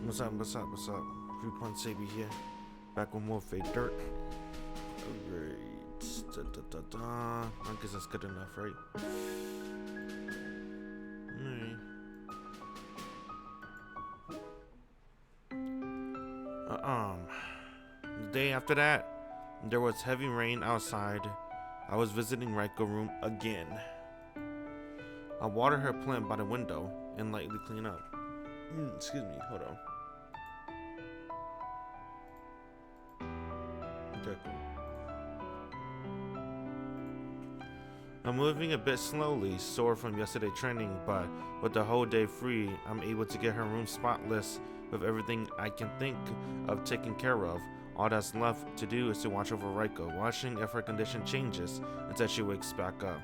What's up? 3 Point Sabi here. Back with more Fade Dirt. Alright. I guess that's good enough, right? Alright. The day after that, there was heavy rain outside. I was visiting Raikou room again. I watered her plant by the window and lightly clean up. Excuse me, hold on. Okay, cool. I'm moving a bit slowly, sore from yesterday training, but with the whole day free, I'm able to get her room spotless with everything I can think of taken care of. All that's left to do is to watch over Riko, watching if her condition changes until she wakes back up.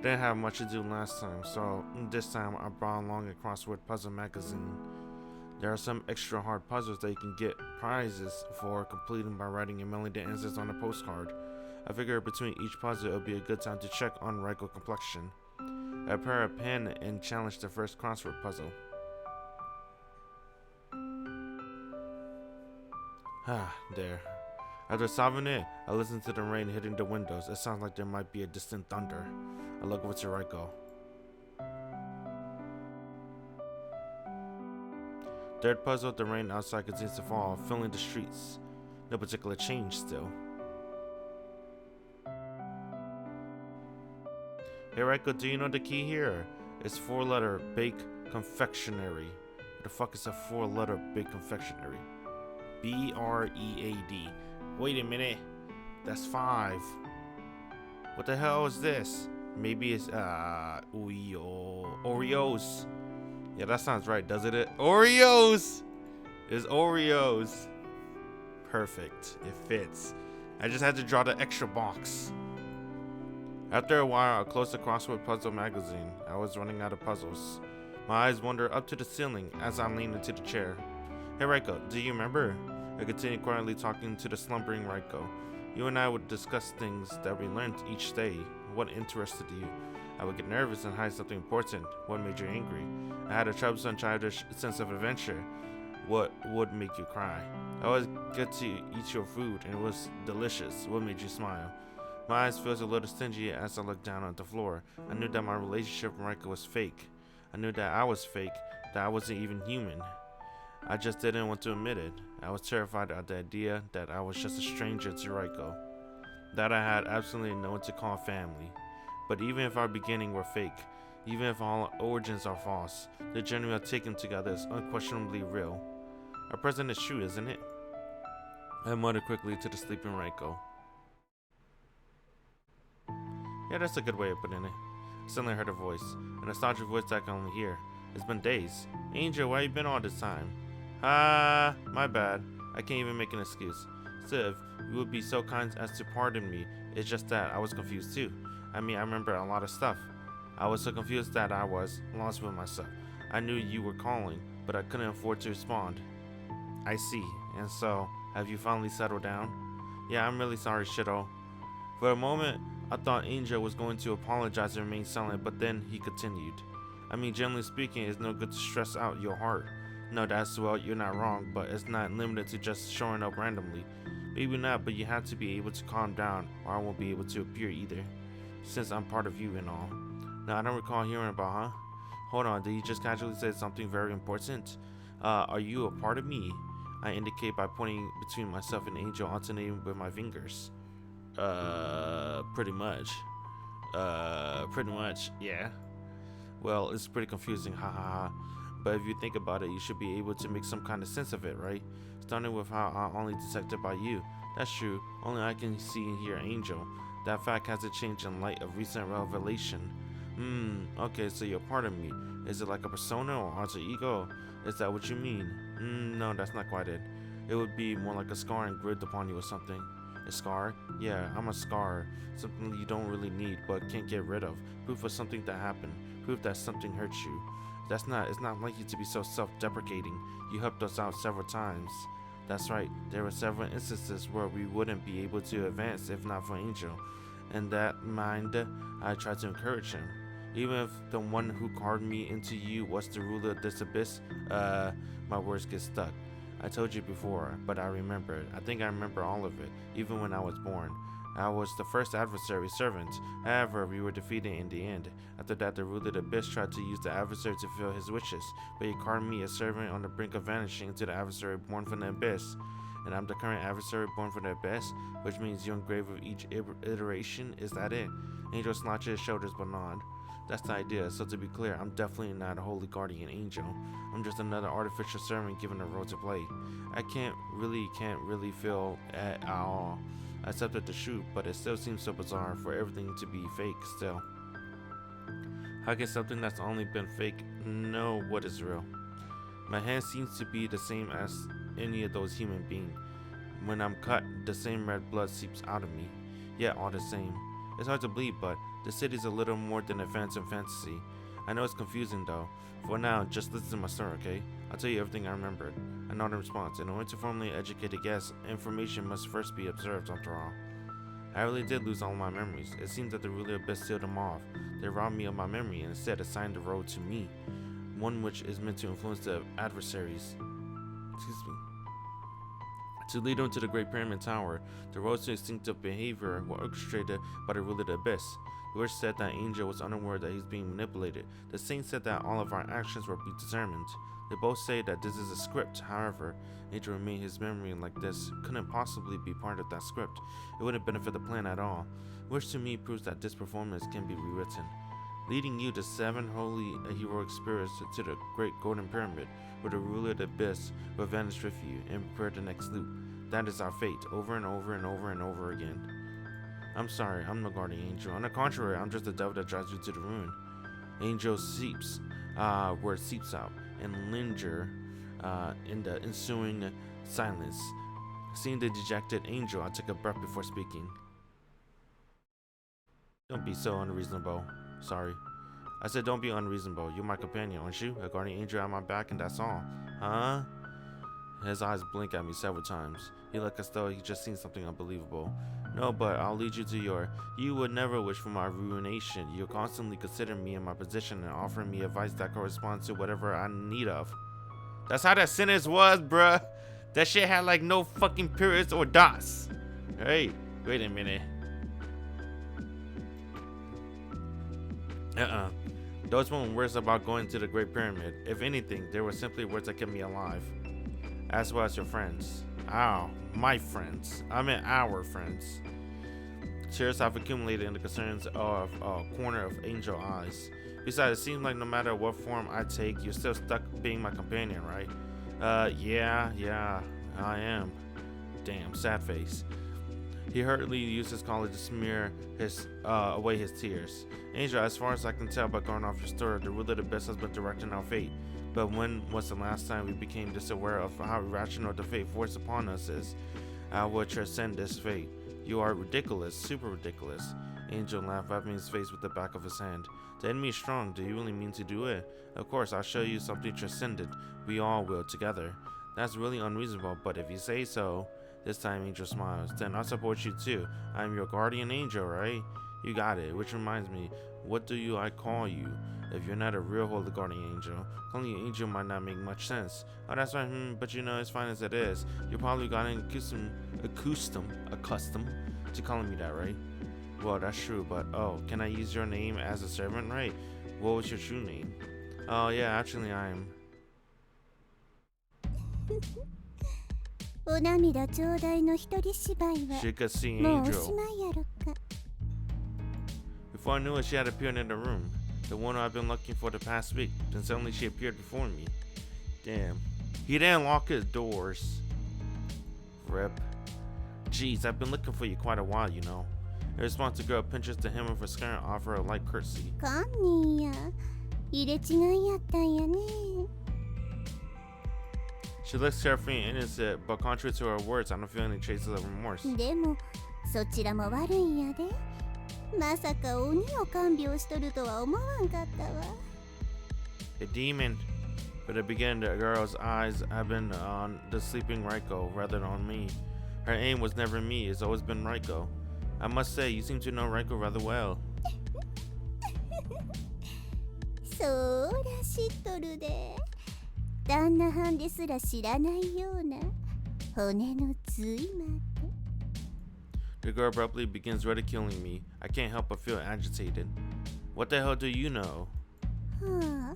Didn't have much to do last time, so this time I brought along a crossword puzzle magazine. There are some extra hard puzzles that you can get prizes for completing by writing a million answers on a postcard. I figured between each puzzle it would be a good time to check on Raikou complexion. I pair a pen and challenge the first crossword puzzle. There. After solving it, I listen to the rain hitting the windows. It sounds like there might be a distant thunder. I look over to Raikou. Third puzzle, the rain outside continues to fall, filling the streets. No particular change still. Hey Raikou, do you know the key here? It's 4-letter Bake Confectionery. What the fuck is a 4-letter Bake Confectionery? B-R-E-A-D. Wait a minute. That's 5. What the hell is this? Maybe it's Oreos. Yeah, that sounds right, doesn't it? Oreos! It's Oreos. Perfect. It fits. I just had to draw the extra box. After a while, I closed the crossword puzzle magazine. I was running out of puzzles. My eyes wander up to the ceiling as I lean into the chair. Hey Raikou, do you remember? I continued quietly talking to the slumbering Raikou. You and I would discuss things that we learned each day. What interested you? I would get nervous and hide something important. What made you angry? I had a troublesome childish sense of adventure. What would make you cry? I always get to eat your food and it was delicious. What made you smile? My eyes felt a little stingy as I looked down on the floor. I knew that my relationship with Raikou was fake. I knew that I was fake, that I wasn't even human. I just didn't want to admit it. I was terrified at the idea that I was just a stranger to Raikou, that I had absolutely no one to call family. But even if our beginning were fake, even if all our origins are false, the journey we have taken together is unquestionably real. Our present is true, isn't it? I muttered quickly to the sleeping Raikou. Yeah, that's a good way of putting it. Suddenly I heard a voice, a nostalgic voice that I can only hear. It's been days. Angel, where you been all this time? My bad. I can't even make an excuse. Siv, you would be so kind as to pardon me. It's just that I was confused too. I remember a lot of stuff. I was so confused that I was lost with myself. I knew you were calling, but I couldn't afford to respond. I see. And so, have you finally settled down? Yeah, I'm really sorry, Shido. For a moment, I thought Angel was going to apologize and remain silent, but then he continued. Generally speaking, it's no good to stress out your heart. No, you're not wrong, but it's not limited to just showing up randomly. Maybe not, but you have to be able to calm down, or I won't be able to appear either, since I'm part of you and all. Now, I don't recall hearing about, huh? Hold on, did you just casually say something very important? Are you a part of me? I indicate by pointing between myself and Angel, alternating with my fingers. Pretty much, yeah. Well, it's pretty confusing, haha. But if you think about it, you should be able to make some kind of sense of it, right? Starting with how I'm only detected by you. That's true, only I can see and hear Angel. That fact hasn't changed in light of recent revelation. Okay, so you're part of me. Is it like a persona or alter ego? Is that what you mean? No, that's not quite it. It would be more like a scar engraved upon you or something. A scar? Yeah, I'm a scar. Something you don't really need but can't get rid of. Proof of something that happened. Proof that something hurt you. It's not like you to be so self-deprecating. You helped us out several times. That's right, there were several instances where we wouldn't be able to advance if not for Angel. In that mind, I tried to encourage him. Even if the one who carved me into you was the ruler of this abyss, my words get stuck. I told you before, but I remembered. I think I remember all of it, even when I was born. I was the first adversary servant. However, we were defeated in the end. After that, the ruler of the abyss tried to use the adversary to fulfill his wishes, but he carved me, a servant on the brink of vanishing, into the adversary born from the abyss. And I'm the current adversary born from the abyss, which means you engrave with each iteration. Is that it? Angel slouched his shoulders but nodded. That's the idea. So to be clear, I'm definitely not a holy guardian angel. I'm just another artificial servant given a role to play. I can't really feel at all. I accepted the shoot, but it still seems so bizarre for everything to be fake still. How can something that's only been fake know what is real? My hand seems to be the same as any of those human beings. When I'm cut, the same red blood seeps out of me. Yet all the same. It's hard to believe, but the city's a little more than a phantom fantasy. I know it's confusing though. For now, just listen to my story, okay? I'll tell you everything I remembered. I know the response. In order to formally educate a guest, information must first be observed after all. I really did lose all my memories. It seems that the ruler of abyss sealed them off. They robbed me of my memory and instead assigned the road to me. One which is meant to influence the adversaries. To lead them to the Great Pyramid Tower, the roads to instinctive behavior were orchestrated by the ruler of the abyss. The witch said that Angel was unaware that he's being manipulated. The saint said that all of our actions were predetermined. They both say that this is a script. However, Angel remained his memory like this couldn't possibly be part of that script. It wouldn't benefit the plan at all, which to me proves that this performance can be rewritten. Leading you to 7 holy and heroic spirits to the Great Golden Pyramid, where the ruler of the abyss will vanish with you and prepare the next loop. That is our fate, over and over and over and over again. I'm sorry, I'm no guardian angel. On the contrary, I'm just the devil that drives you to the ruin. Angel seeps, word seeps out, and linger in the ensuing silence. Seeing the dejected angel, I took a breath before speaking. Don't be so unreasonable. Sorry. I said don't be unreasonable. You're my companion, aren't you? A guardian angel at my back and that's all. Huh? His eyes blink at me several times. He looked as though he just seen something unbelievable. No, but I'll lead you to your... You would never wish for my ruination. You constantly consider me in my position and offering me advice that corresponds to whatever I need of. That's how that sentence was, bruh. That shit had like no fucking periods or dots. Hey, wait a minute. Those weren't words about going to the Great Pyramid. If anything, they were simply words that kept me alive. As well as your friends. Ow, my friends. I meant our friends. Tears have accumulated in the concerns of a corner of angel eyes. Besides, it seems like no matter what form I take, you're still stuck being my companion, right? Yeah, I am. Damn, sad face. He hurriedly used his collar to smear away his tears. Angel, as far as I can tell by going off your story, the ruler of the abyss has been directing our fate. But when was the last time we became this aware of how irrational the fate forced upon us is? I will transcend this fate. You are ridiculous, super ridiculous. Angel laughed, wiping his face with the back of his hand. The enemy is strong. Do you really mean to do it? Of course, I'll show you something transcendent. We all will together. That's really unreasonable, but if you say so. This time Angel smiles. Then I'll support you too. I'm your guardian angel, right? You got it. Which reminds me, what do I call you? If you're not a real holy guardian angel, calling you angel might not make much sense. Oh, that's right. But you know, as fine as it is, you probably gotten accustomed to calling me that, right? Well, that's true, but oh, can I use your name as a servant, right? What was your true name? Oh yeah, actually I am. She could see Angel. Before I knew it, she had appeared in the room. The one I've been looking for the past week. Then suddenly she appeared before me. Damn. He didn't lock his doors. Rip. Jeez, I've been looking for you quite a while, you know. In response, the girl pinches the hem of her skirt and offers a light curtsy. She looks carefree and innocent, but contrary to her words, I don't feel any traces of remorse. A demon. From the beginning, the girl's eyes have been on the sleeping Raikou rather than on me. Her aim was never me, it's always been Raikou. I must say, you seem to know Raikou rather well. 旦那はんですら知らないような骨の髄まで。 The girl abruptly begins ridiculing me. I can't help but feel agitated. What the hell do you know? はあ、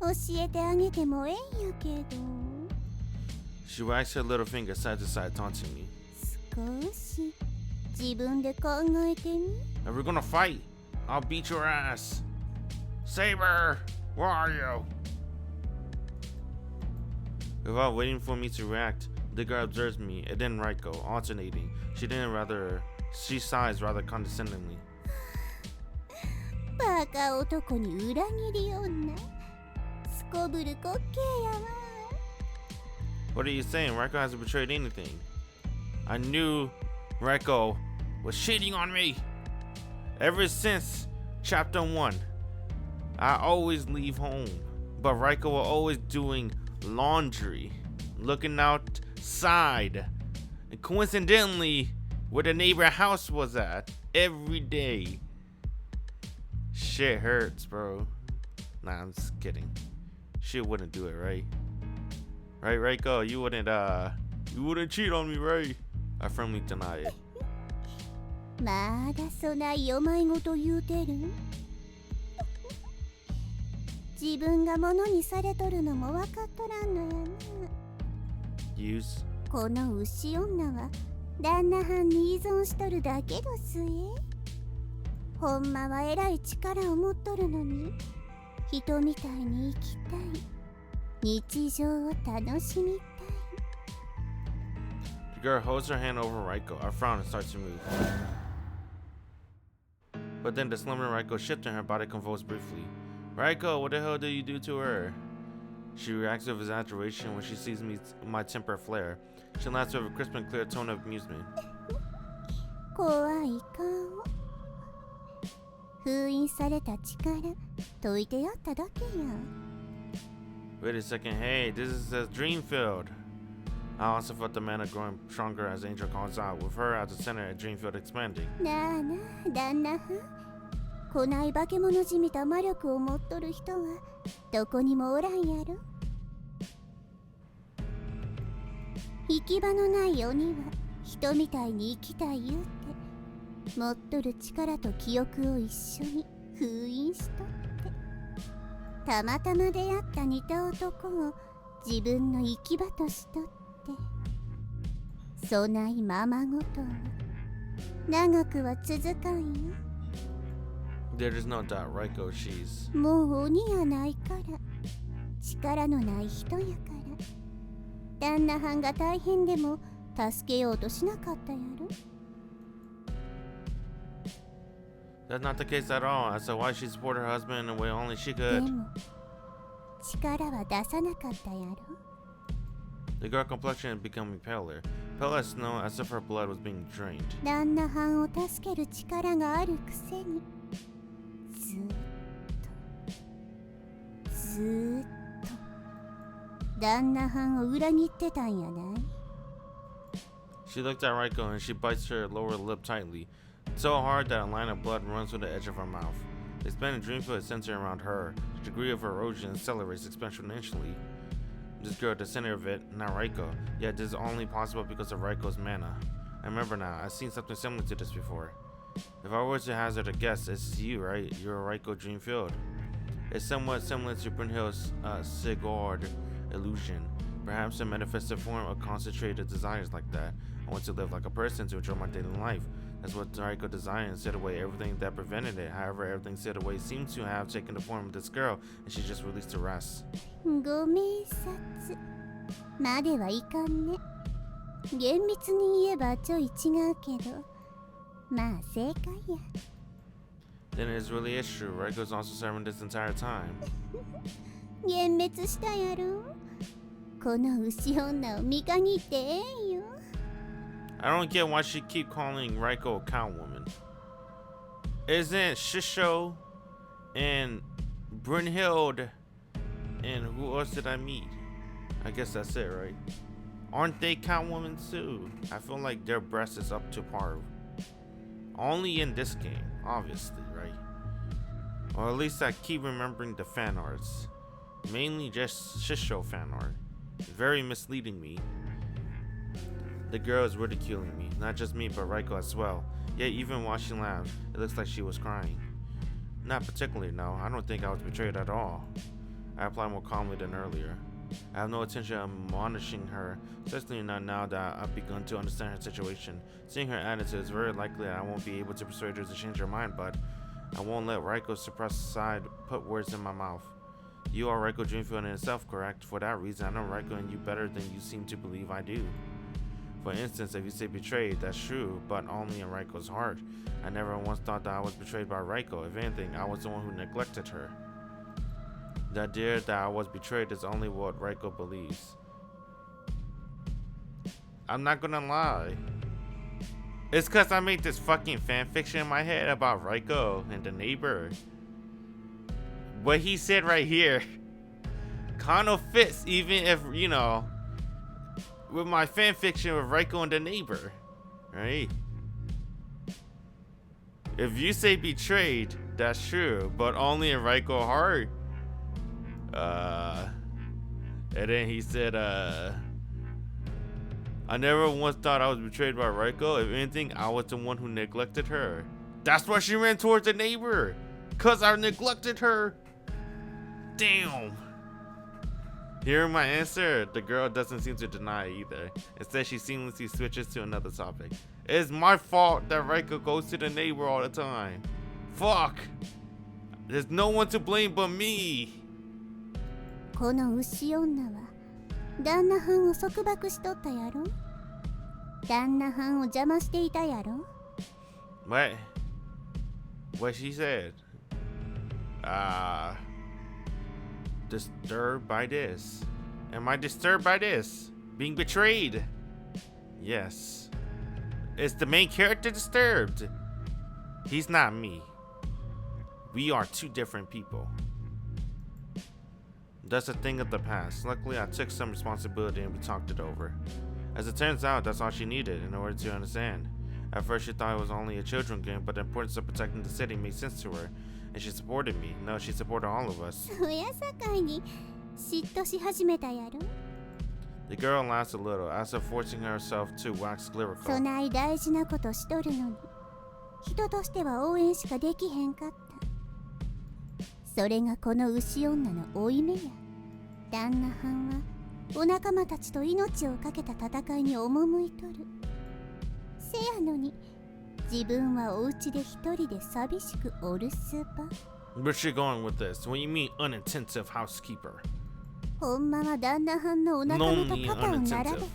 教えてあげてもええんやけど。 She wags her little finger side to side, taunting me. 少し自分で考えてみ。 Are we gonna fight? I'll beat your ass. Saber, where are you? Without waiting for me to react, the girl observes me and then Raikou, alternating. She sighs rather condescendingly. バカ男に裏切り女。すこぶる滑稽やわ。 What are you saying? Raikou hasn't betrayed anything. I knew Raikou was cheating on me. Ever since chapter 1, I always leave home, but Raikou was always doing laundry, looking outside, and coincidentally, where the neighbor house was at every day. Shit hurts, bro. Nah, I'm just kidding. She wouldn't do it, right? Right, Raikou, you wouldn't cheat on me, right? I firmly deny it. まだそないお前ごと言うてる。自分が物にされとるのも分かっとらんのやな。 Use? この牛女は旦那はんに依存しとるだけどすえ。ほんまはえらい力を持っとるのに、人みたいに生きたい。日常を楽しみたい。 The girl holds her hand over Raikou. I frown and start to move. But then the slumbering Raikou shifts and her body convulses briefly. Raikou, what the hell did you do to her? She reacts with exaggeration when she sees my temper flare. She laughs with a crisp and clear tone of amusement. 怖い顔。封印された力解いてやっただけや。 Wait a second, hey, this is a dream field. I also felt the mana growing stronger as Angel calls out, with her at the center and dream field expanding. なあなあ、旦那はん。こない化け物じみた魔力を持っとる人はどこにもおらんやろ。行き場のない鬼は人みたいに生きたい言うて、持っとる力と記憶を一緒に封印しとって、たまたま出会った似た男を自分の行き場としとって、そないままごとは長くは続かんよ。 There is no doubt, Raikou, she's... もう鬼やないから、力のない人やから、旦那はんが大変でも助けようとしなかったやろ。 That's not the case at all. I said why she supported her husband in the way only she で could. も力は出さなかったやろ。 The girl's complexion is becoming paler. Pale as snow, as if her blood was being drained. 旦那はんを助ける力があるくせに、ずーっと旦那はんを裏切ってたんやない。 She looked at Raikou and she bites her lower lip tightly, so hard that a line of blood runs through the edge of her mouth. The expanded dream field is centered around her. The degree of erosion accelerates exponentially. This girl at the center of it, not Raikou. Yet this is only possible because of Raikou's mana. I remember now, I've seen something similar to this before. If I were to hazard a guess, it's you, right? You're a Raikou dream field. It's somewhat similar to Brynhild's Sigurd illusion. Perhaps a manifested form of concentrated desires like that. I want to live like a person to enjoy my daily life. That's what Raikou desired and set away everything that prevented it. However, everything set away seems to have taken the form of this girl, and she just released to rest. ご明察まではいかんね。厳密に言えばちょい違うけど、まあ正解や。 Then it really is true. Raikou's also serving this entire time. 幻滅したやろ。この牛女を見限ってええんよ。 I don't get why she keep calling Raikou a cow woman. Isn't Shisho and Brynhild and who else did I meet? I guess that's it, right? Aren't they cow women too? I feel like their breast is up to par. Only in this game, obviously, right? Or at least I keep remembering the fan arts. Mainly just shitshow fan art. Very misleading me. The girl is ridiculing me, not just me but Raikou as well. Yet even while she laughed, it looks like she was crying. Not particularly, no. I don't think I was betrayed at all. I replied more calmly than earlier. I have no intention of admonishing her, especially not now that I've begun to understand her situation. Seeing her attitude, it's very likely that I won't be able to persuade her to change her mind, but I won't let Raikou's suppressed side put words in my mouth. You are Raikou Dreamfield in itself, correct? For that reason, I know Raikou and you better than you seem to believe I do. For instance, if you say betrayed, that's true, but only in Raikou's heart. I never once thought that I was betrayed by Raikou. If anything, I was the one who neglected her. The idea that I was betrayed is only what Raikou believes. I'm not gonna lie. It's cause I made this fucking fanfiction in my head about Raikou and the neighbor. What he said right here kind of fits, even if, you know, with my fanfiction with Raikou and the neighbor, right? If you say betrayed, that's true, but only in Raikou's heart. And then he said, I never once thought I was betrayed by Raikou. If anything, I was the one who neglected her. That's why she ran towards the neighbor. Cause I neglected her. Damn. Hearing my answer, the girl doesn't seem to deny it either. Instead, she seamlessly switches to another topic. It's my fault that Raikou goes to the neighbor all the time. Fuck. There's no one to blame but me. この牛女は旦那はんを束縛しとったやろ。旦那はんを邪魔していたやろ。What she said? Disturbed by this. Am I disturbed by this? Being betrayed? Yes. Is the main character disturbed? He's not me. We are two different people. That's a thing of the past. Luckily, I took some responsibility and we talked it over. As it turns out, that's all she needed in order to understand. At first, she thought it was only a children's game, but the importance of protecting the city made sense to her, and she supported me. No, she supported all of us. そやさかいに嫉妬し始めたやろ。 The girl laughs a little, as if forcing herself to wax そ lyrical. ない大事なことしとるのに人としては応援しかできへんかった。それがこの牛女の負い目や。旦那はんはお仲間たちと命をかけた戦いに赴いとる。せやのに自分はお家で一人で寂しくおるすば。 Where's she going with this? What do you mean unintensive housekeeper? ほんまは旦那はんのお仲間と肩を並べて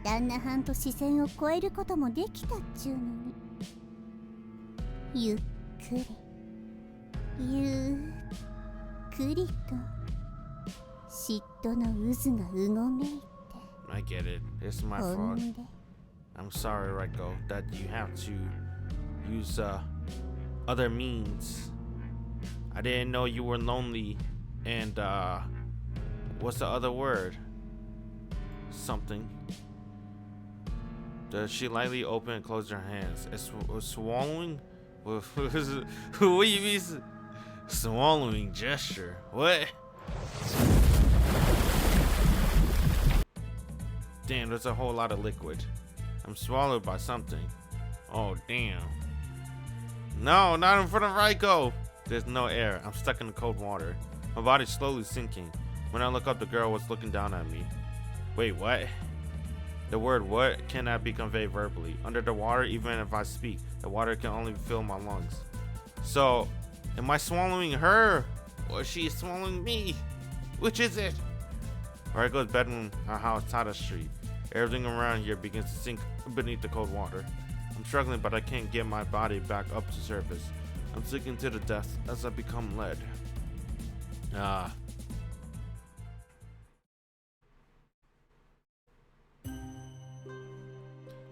旦那はんと視線を越えることもできたっちゅうのに、ゆっくりゆっくりと嫉妬の渦がうごめいて。 I get it. It's my ほ fault. んで I'm sorry, Raikou, that you have to use other means. I didn't know you were lonely and what's the other word? Something. Does she lightly open and close her hands? It's swallowing? What do you mean? Swallowing gesture. What? Damn, there's a whole lot of liquid. I'm swallowed by something. Oh, damn. No, not in front of Raikou. There's no air. I'm stuck in the cold water. My body's slowly sinking. When I look up, the girl was looking down at me. Wait, what? The word what cannot be conveyed verbally. Under the water, even if I speak, the water can only fill my lungs. So, am I swallowing her? Or is she swallowing me? Which is it? Raikou's bedroom, our house, Tada Street. Everything around here begins to sink beneath the cold water. I'm struggling, but I can't get my body back up to surface. I'm sinking to the depths as I become lead.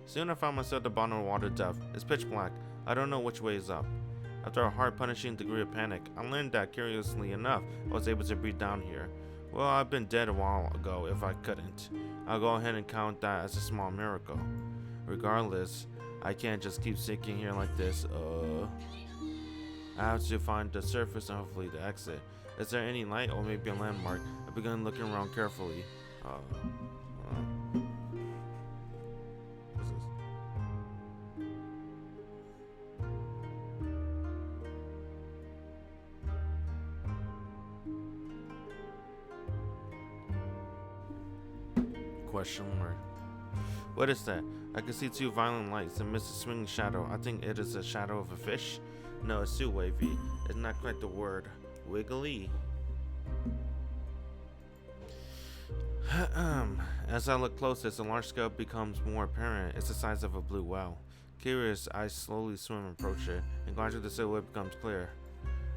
Soon I found myself at the bottom of the water depth. It's pitch black. I don't know which way is up. After a heart-punishing degree of panic, I learned that, curiously enough, I was able to breathe down here. Well, I've been dead a while ago if I couldn't. I'll go ahead and count that as a small miracle. Regardless, I can't just keep sinking here like this. I have to find the surface and hopefully the exit. Is there any light or maybe a landmark? I began looking around carefully. What's this? Question mark. What is that? I can see two violent lights amidst a swinging shadow. I think it is a shadow of a fish. No, it's too wavy. It's not quite the word. Wiggly. As I look closer, the large scale becomes more apparent. It's the size of a blue whale. Curious, I slowly swim and approach it, and gradually the silhouette becomes clear.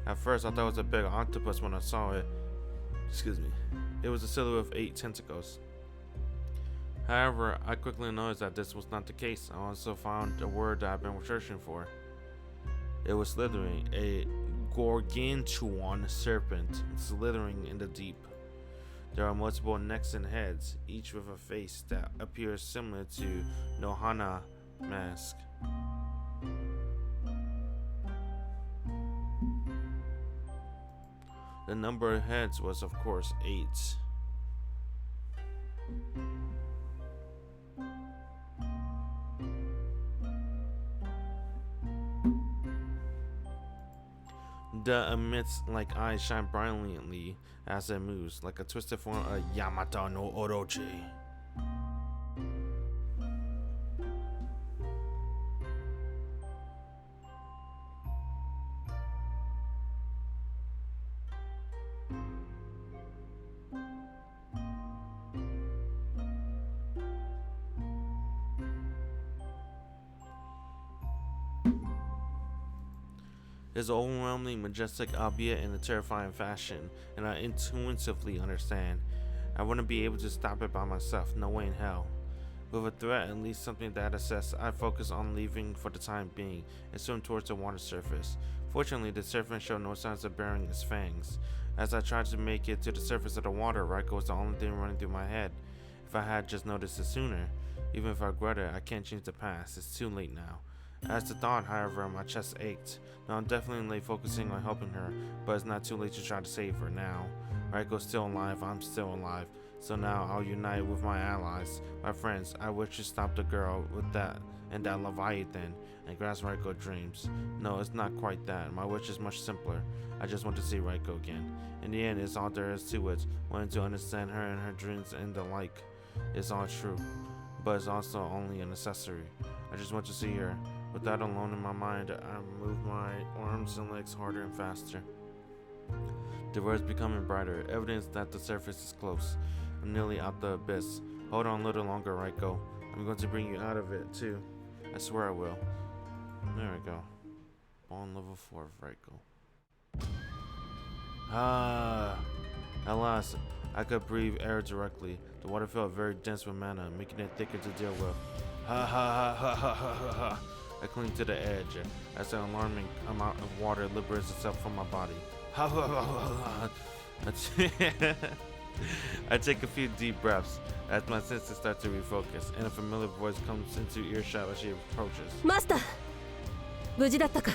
At first, I thought it was a big octopus when I saw it. Excuse me. It was a silhouette of 8 tentacles. However, I quickly noticed that this was not the case. I also found a word that I've been searching for. It was slithering, a gargantuan serpent slithering in the deep. There are multiple necks and heads, each with a face that appears similar to Nohana mask. The number of heads was of course 8. The immense like eyes shine brilliantly as it moves, like a twisted form of Yamata no Orochi. Is overwhelmingly majestic, albeit in a terrifying fashion, and I intuitively understand. I wouldn't be able to stop it by myself, no way in hell. With a threat, at least something that assess, I focus on leaving for the time being and swim towards the water surface. Fortunately, the serpent showed no signs of baring its fangs. As I tried to make it to the surface of the water, Raikou was the only thing running through my head. If I had just noticed it sooner, even if I regret it, I can't change the past. It's too late now. As the thought, however, my chest ached. Now I'm definitely focusing on helping her, but it's not too late to try to save her now. Raiko's still alive, I'm still alive. So now I'll unite with my allies, my friends. I wish to stop the girl with that and that Leviathan and grasp Raikou dreams. No, it's not quite that. My wish is much simpler. I just want to see Raikou again. In the end, it's all there is to it. Wanting to understand her and her dreams and the like. It's all true, but it's also only an accessory. I just want to see her. With that alone in my mind, I move my arms and legs harder and faster. The words becoming brighter, evidence that the surface is close. I'm nearly out the abyss. Hold on a little longer, Raikou. I'm going to bring you out of it, too. I swear I will. There we go. On level 4 of Raikou. At last, I could breathe air directly. The water felt very dense with mana, making it thicker to deal with. Ha. I cling to the edge as an alarming amount of water liberates itself from my body. I take a few deep breaths as my senses start to refocus, and a familiar voice comes into earshot as she approaches. Master! 無事だったか?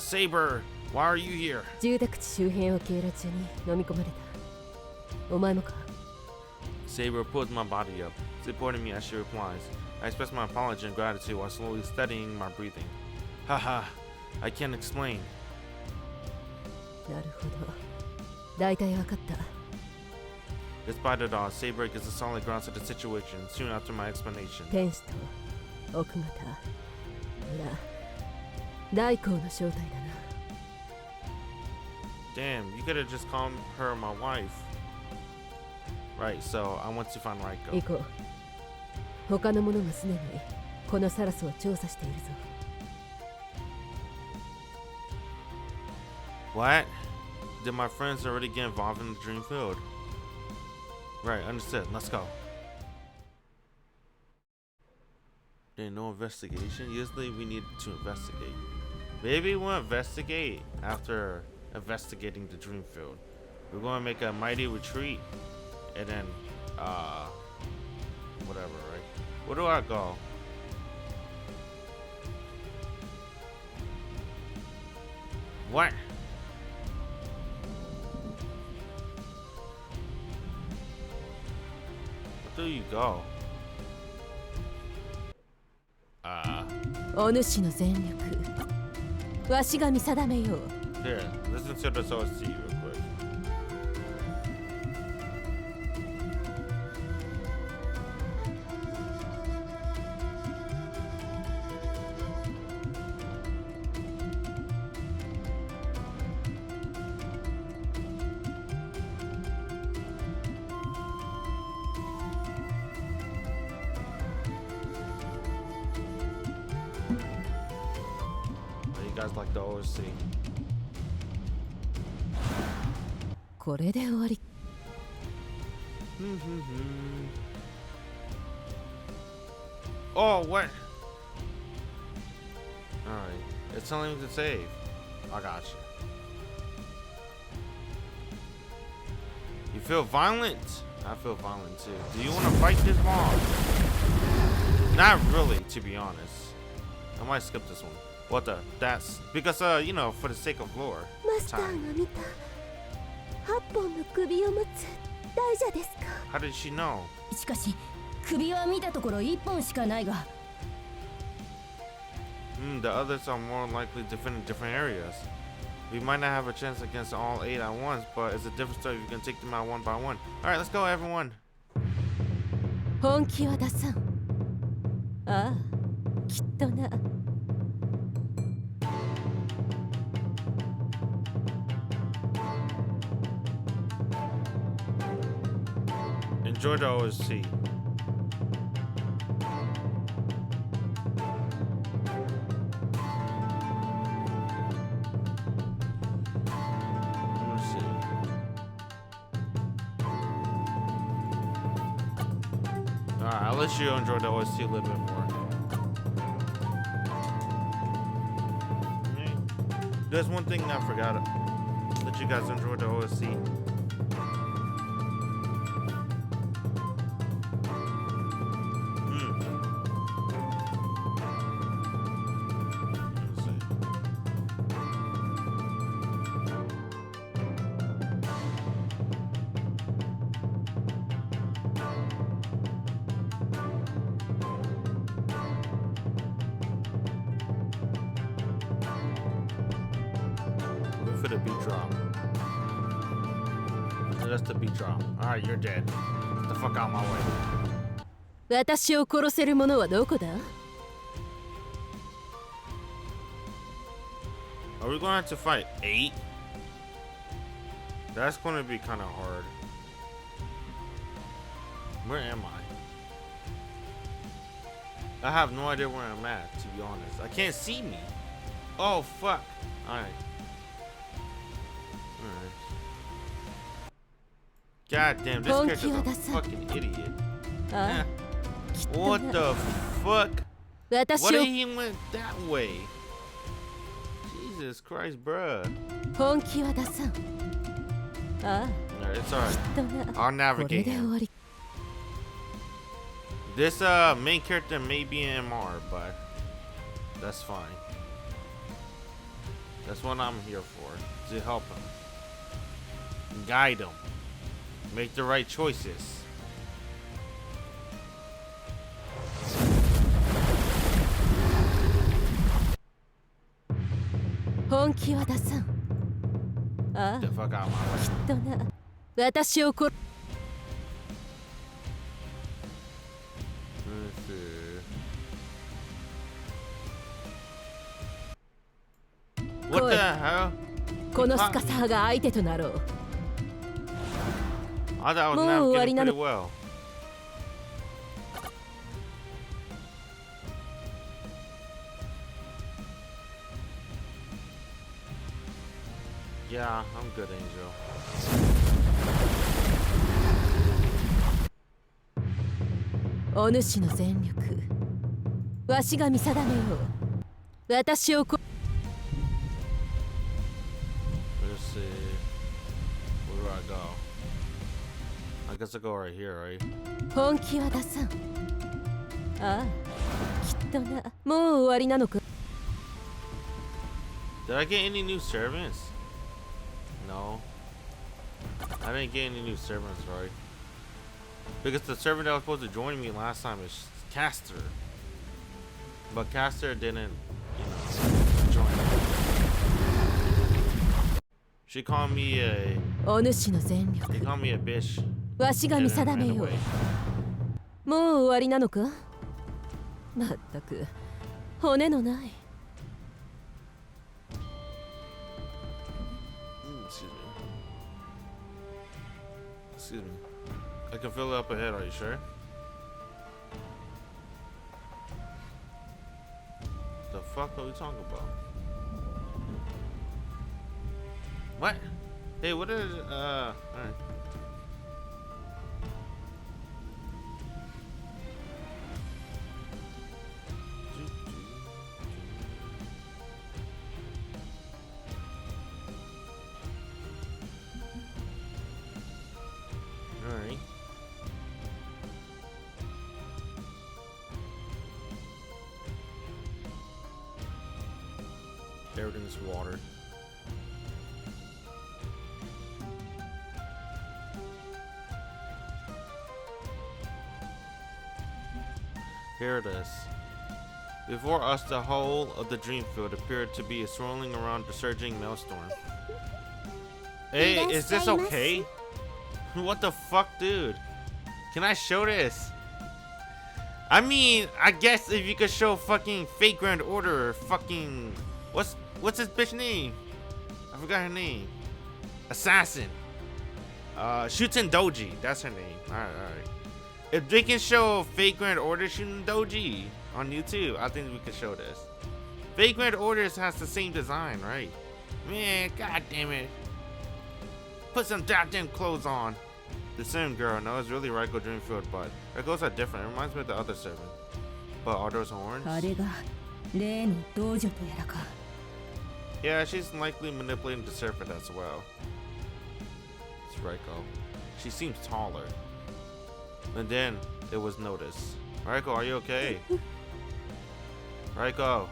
Saber! Why are you here? 住宅地周辺を経路中に飲み込まれた。お前もか? Saber pulls my body up, supporting me as she replies. I express my apology and gratitude while slowly studying my breathing. Haha, I can't explain. なるほど。大体わかった。Despite it all, Saber gives a solid grasp of the situation soon after my explanation. 天使と奥方。ライコーの正体だな。Damn, you could have just called her my wife. Right, so I want to find Raikou. 行こう。他の者がすでにこのサラスを調査しているぞ。What? Did my friends already get involved in the dream field? Right, understood. Let's go. There's no investigation. Usually we need to investigate. Maybe we'll investigate after investigating the dream field. We're going to make a mighty retreat and then whatever, right? Where do I go? What? do you go? お主の全力わしが見定めよう。 Here, listen to this OST real quick. You guys like the OST? これで終わり。 Oh, what? Alright. It's telling me to save. I got you. You feel violent? I feel violent too. Do you want to fight this mob? Not really, to be honest. I might skip this one. What the? That's because, you know, for the sake of lore. マスターが見た8本の首を持つ大蛇ですか。 How did she know? しかし首は見たところ1本しかないが。 The others are more likely to defend in different areas. We might not have a chance against all 8 at once, but it's a different story if you can take them out one by one. Alright, let's go, everyone. 本気は出さん。ああ、きっとな。 Enjoy the OST. Alright, I'll let you enjoy the OST a little bit more. There's one thing I forgot. Let you guys enjoy the OST. For the beat drop. That's the beat drop. Alright, you're dead. Get the fuck out of my way. 私を殺せる者はどこだ？ Are we going to have to fight 8? That's going to be kind of hard. Where am I? I have no idea where I'm at, to be honest. I can't see me. Oh, fuck. Alright. God damn, this character's a fucking idiot. Yeah. What the fuck? What if he went that way? Jesus Christ, bruh. Alright, it's alright. I'll navigate him. This main character may be an MR, but that's fine. That's what I'm here for, to help him. Guide him. Make the right choices. Get the fuck out of my way. Let's see. What the hell? このスカサーが相手となろう。 I thought I was navigating pretty well. Yeah, I'm good, Angel. お主の全力、わしが見定めよう。私をこ。 Let's see. Where do I go? I guess I go right here, right? 本気は出さん。ああ、きっとな。もう終わりなのか。 Did I get any new servants? No. I didn't get any new servants, right? Because the servant that was supposed to join me last time is Caster. But Caster didn't, join me. She called me a... お主の全 She 力 called me a bitch. わしが見定めよう。もう終わりなのか。まったく骨のない。Excuse me. I can fill it up ahead, are you sure? The fuck are we talking about? What? Hey, what is alright. Alright. Everything's water. Here it is. Before us, the whole of the dream field appeared to be swirling around the surging maelstrom. Hey, is this okay? What the fuck, dude? Can I show this? I mean, I guess if you could show fucking fake Grand Order or fucking... What's this bitch name? I forgot her name. Assassin. Shootin' Doji. That's her name. Alright. If they can show fake Grand Order shooting Doji on YouTube, I think we could show this. Fake Grand Orders has the same design, right? Man, god damn it. Put some goddamn clothes on. The same girl. No, it's really Raikou Dreamfield, but Raikou's are different. It reminds me of the other servant. But are those horns? あれが例の道女とやらか。 Yeah, she's likely manipulating the serpent as well. It's Raikou. She seems taller. And then it was noticed. Raikou, are you okay? Raikou.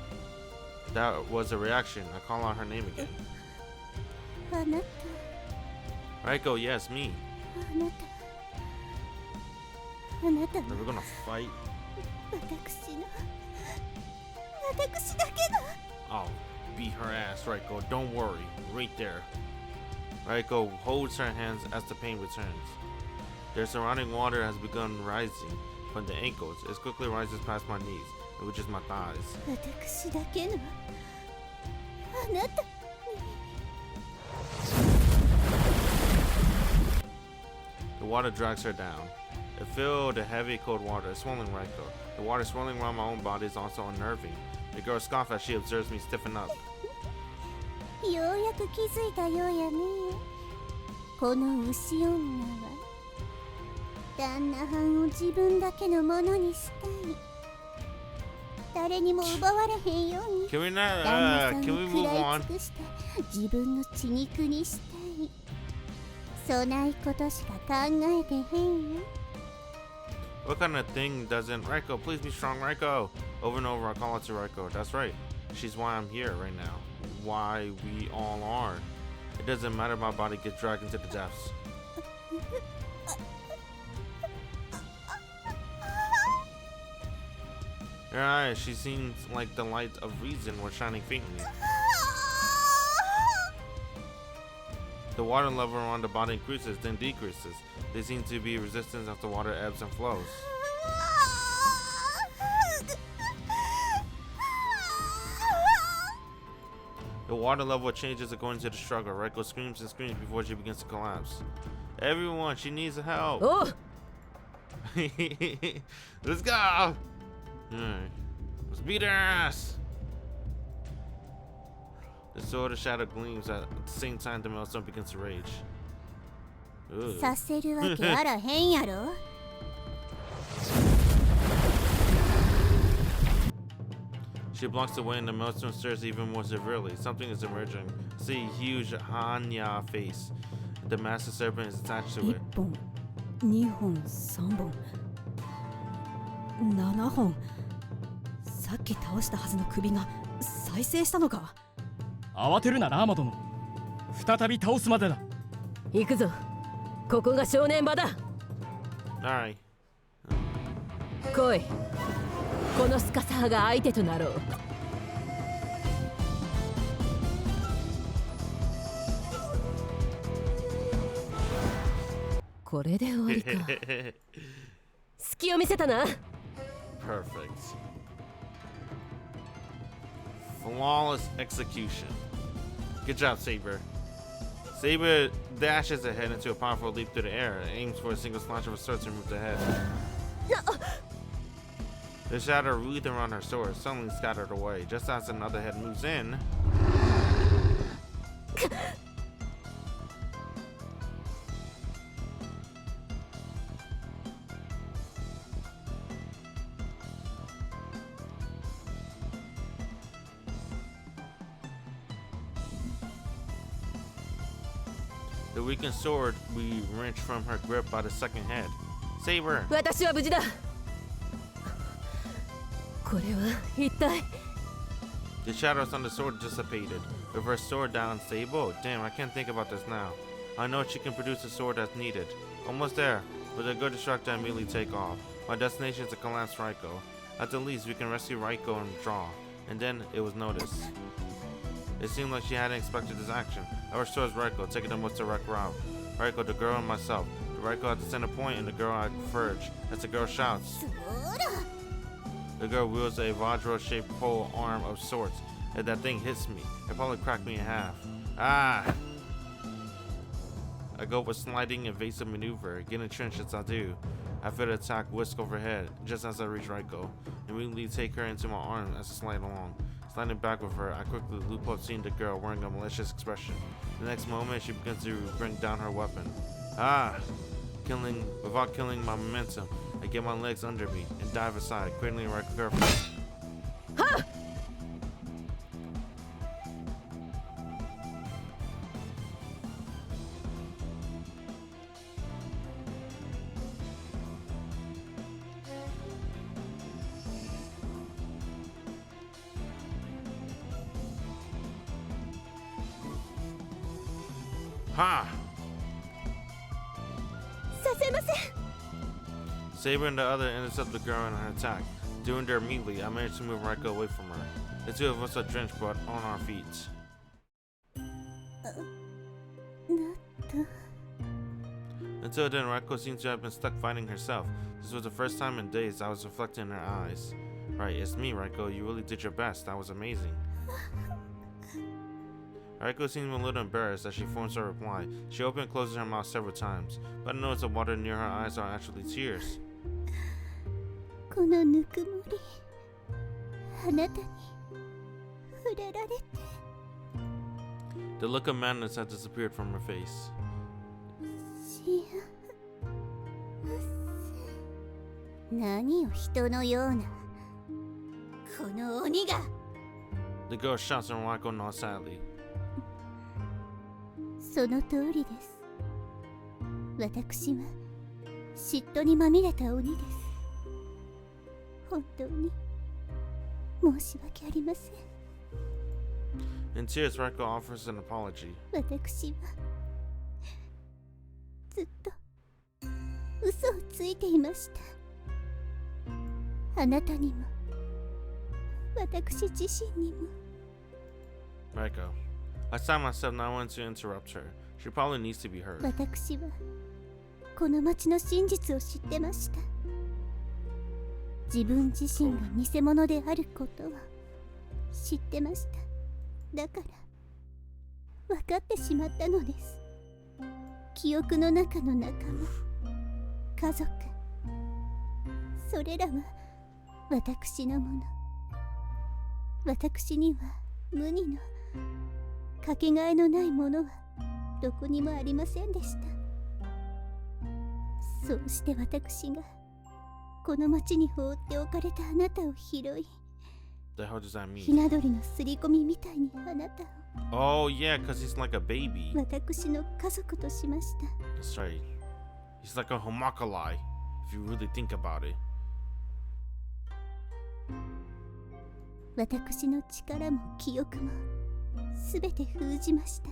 That was a reaction. I call out her name again. あなた Raikou, yes, me. あなた Are we gonna fight? 私だけの I'll beat her ass, Raikou. Don't worry. Right there. Raikou holds her hands as the pain returns. Their surrounding water has begun rising from the ankles. It quickly rises past my knees, which is my thighs. 私だけのあなた The water drags her down. It filled the heavy, cold water, swirling Raikou. The water swirling around my own body is also unnerving. The girl scoffs as she observes me stiffen up. ようやく気づいたようやね。この牛女は旦那藩を自分だけのものにしたい。誰にも奪われへんように Can we not, 旦那さん can を we 食 move らい on? 尽くして自分の血肉にしたい。そないことしか考えてへんよ。 What kind of thing doesn't... Raikou, please be strong, Raikou! Over and over I call out to Raikou. That's right. She's why I'm here right now. Why we all are. It doesn't matter my body gets dragged into the depths. Her eyes, she seems like the light of reason was shining faintly. The water level around the body increases, then decreases. There seems to be resistance as the water ebbs and flows. The water level changes according to the struggle. Raikou screams and screams before she begins to collapse. Everyone, she needs help. Oh! Let's go! Alright. Let's beat her ass! The sword of shadow gleams at the same time the maelstrom begins to rage. Ugh. させるわけあらへんやろ。 She blocks the way and the maelstrom stirs even more severely. Something is emerging. See a huge Hanya face. The master serpent is attached to 1 it. 本2本3本7本。さっき倒したはずの首が再生したのか。慌てるなラーマ殿。再び倒すまでだ。行くぞ。ここが正念場だ。Alright. 来い。このスカサハが相手となろう。これで終わりか。隙を見せたな。Perfect. Flawless execution. Good job, Saber. Saber dashes ahead into a powerful leap through the air and aims for a single slash of a sword to remove the head. The shadow wreathed around her sword, suddenly scattered away. Just as another head moves in, the weakened sword we wrenched from her grip by the second head. Saber! 私は無事だ。これは一体。 The shadows on the sword dissipated. With her sword down, Sable. Damn, I can't think about this now. I know she can produce a sword as needed. Almost there. With a good distractor, I immediately take off. My destination is to collapse Raikou. At the least, we can rescue Raikou and draw. And then it was noticed. It seemed like she hadn't expected this action. I rushed towards Raikou, taking the most direct route. Raikou, the girl, and myself. The Raikou at the center point, and the girl at Verge. As the girl shouts. The girl wields a Vajra-shaped pole arm of sorts. If that thing hits me, it probably cracked me in half. Ah! I go with sliding evasive maneuver, get entrenched as I do. I feel the attack whisk overhead, just as I reach Raikou. Immediately take her into my arms as I slide along. Sliding back with her, I quickly loop up, seeing the girl wearing a malicious expression. The next moment, she begins to bring down her weapon. Ah! Without killing my momentum, I get my legs under me and dive aside, cradling Raikou carefully. Ha! Ha! させません。 Saber and the other intercept the girl in her attack. Doing there immediately, I managed to move Raikou away from her. The two of us are drenched but on our feet. なった。 Until then, Raikou seems to have been stuck fighting herself. This was the first time in days I was reflecting in her eyes. Right, it's me, Raikou. You really did your best. That was amazing. Raikou seemed a little embarrassed as she forms her reply. She opened and closes her mouth several times, but I noticed the water near her eyes are actually tears. このぬくもり、あなたに触れられて。 The look of madness had disappeared from her face. 幸せ。何を人のような。この鬼が。 The girl shouts and Raikou nods sadly. その通りです。私は嫉妬にまみれた鬼です。本当に申し訳ありません。 In tears, Raikou offers an apology. 私はずっと嘘をついていました。あなたにも私自身にも。 Raikou. I stopped myself not wanting to interrupt her. She probably needs to be heard. 私はこの町の真実を知ってました。自分自身が偽物であることを知ってました。だから分かってしまったのです。記憶の中の仲間、家族、それらは私のもの。私には無二のかけがえのないものはどこにもありませんでした。そうして私がこの町に放っておかれたあなたを拾い、 The hell does that ひ mean? な鳥のすり込みみたいにあなたを Oh yeah, cause he's like a baby. 私の家族としました。 That's right. He's like a homunculi, if you really think about it. 私の力も記憶もすべて封じました。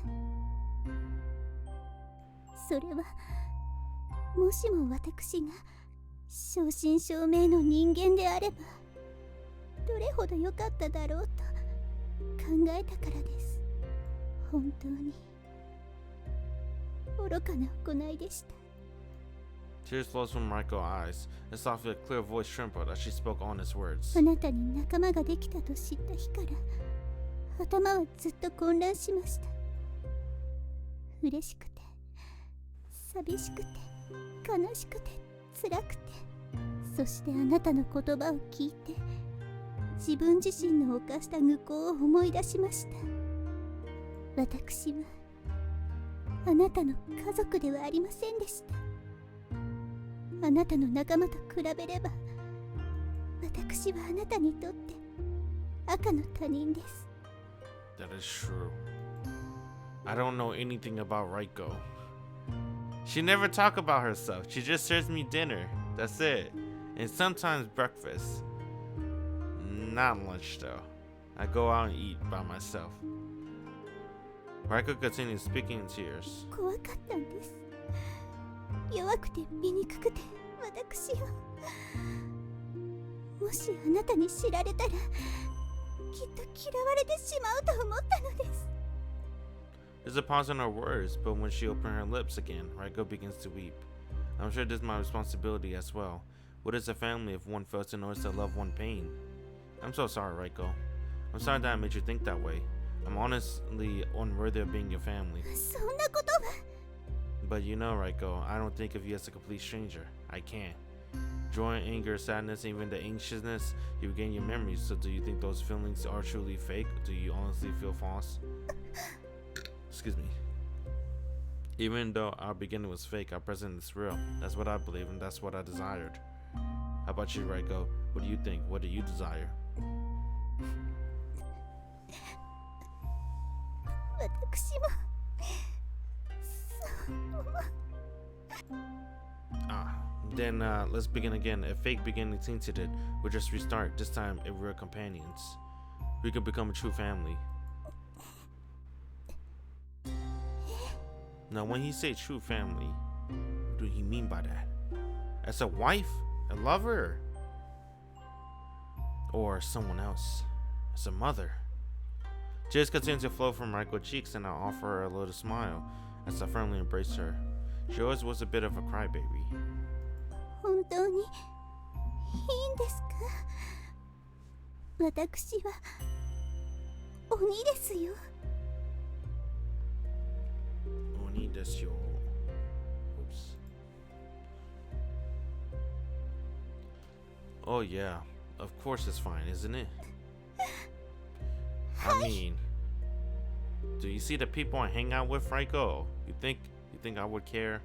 それはもしも私が正真正銘の人間であればどれほど良かっただろうと考えたからです。本当に愚かな行いでした。 Tears flows from Raikou eyes, and softly a clear voice trembled as she spoke honest words. あなたに仲間ができたと知った日から頭はずっと混乱しました。嬉しくて寂しくて悲しくて辛くて、そしてあなたの言葉を聞いて自分自身の犯した愚行を思い出しました。私はあなたの家族ではありませんでした。あなたの仲間と比べれば私はあなたにとって赤の他人です。 That is true. I don't know anything about Raikou. She never talk about herself. She just serves me dinner. That's it. And sometimes breakfast. Not lunch though. I go out and eat by myself. Raikou continues speaking in tears. 怖かったんです。弱くて醜くて私を、もしあなたに知られたらきっと嫌われてしまうと思ったのです。 There's a pause in her words, but when she opened her lips again, Raikou begins to weep. I'm sure this is my responsibility as well. What is a family if one fails to notice a loved one pain? I'm so sorry, Raikou. I'm sorry that I made you think that way. I'm honestly unworthy of being your family. そんなことは。 But you know, Raikou, I don't think of you as a complete stranger. I can't. Joy, anger, sadness, even the anxiousness, you regain your memories. So do you think those feelings are truly fake? Do you honestly feel false? Excuse me. Even though our beginning was fake, our present is real. That's what I believe, and that's what I desired. How about you, Raikou? What do you think? What do you desire? 私も Then let's begin again. A fake beginning tainted it. We'll just restart, this time if we're companions. We could become a true family. Now when he say true family, what do he mean by that? As a wife? A lover? Or someone else? As a mother? Tears continue to flow from Raikou's cheeks, and I offer her a little smile as I firmly embrace her. She always was a bit of a crybaby. 本当にいいんですか？私は鬼ですよ。Oni desu yo. Oops. Oh yeah, of course it's fine, isn't it? I mean, do you see the people I hang out with, Raikou? You think I would care?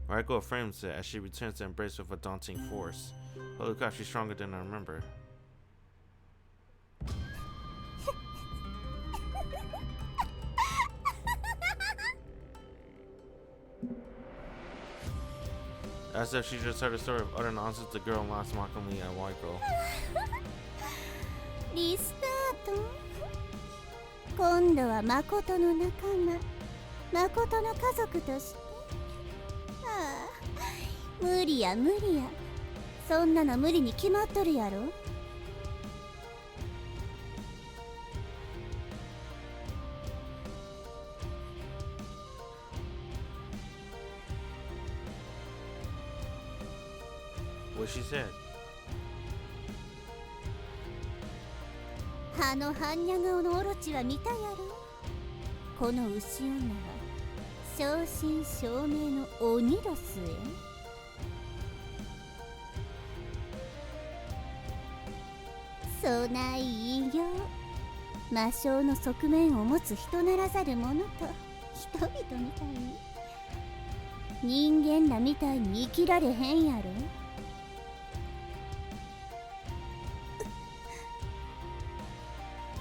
Raikou affirms it as she returns to embrace with a daunting force. Holy crap, she's stronger than I remember. As if she just heard a story of utter nonsense, the girl laughs mockingly at Raikou. リスタート。今度は誠の仲間、誠の家族として。ああ、無理や無理や。そんなの無理に決まっとるやろ。What she said? あの般若顔のオロチは見たやろ。この牛女は正真正銘の鬼どすえ。そない異形、魔性の側面を持つ人ならざる者と人々みたいに人間らみたいに生きられへんやろ。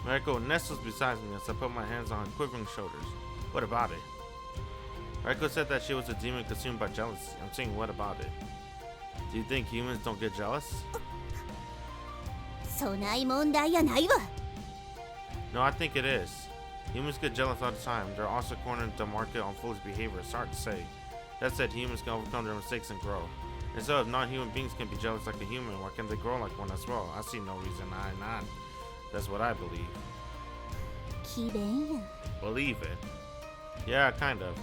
Raikou nestles beside me as I put my hands on her quivering shoulders. What about it? Raikou said that she was a demon consumed by jealousy. I'm saying, what about it? Do you think humans don't get jealous? そない問題やないわ。 No, I think it is. Humans get jealous all the time. They're also cornered the market on foolish behavior. It's hard to say. That said, humans can overcome their mistakes and grow. And so if non-human beings can be jealous like a human, why can't they grow like one as well? I see no reason why not. That's what I believe. 奇弁や。 Believe it. Yeah, kind of.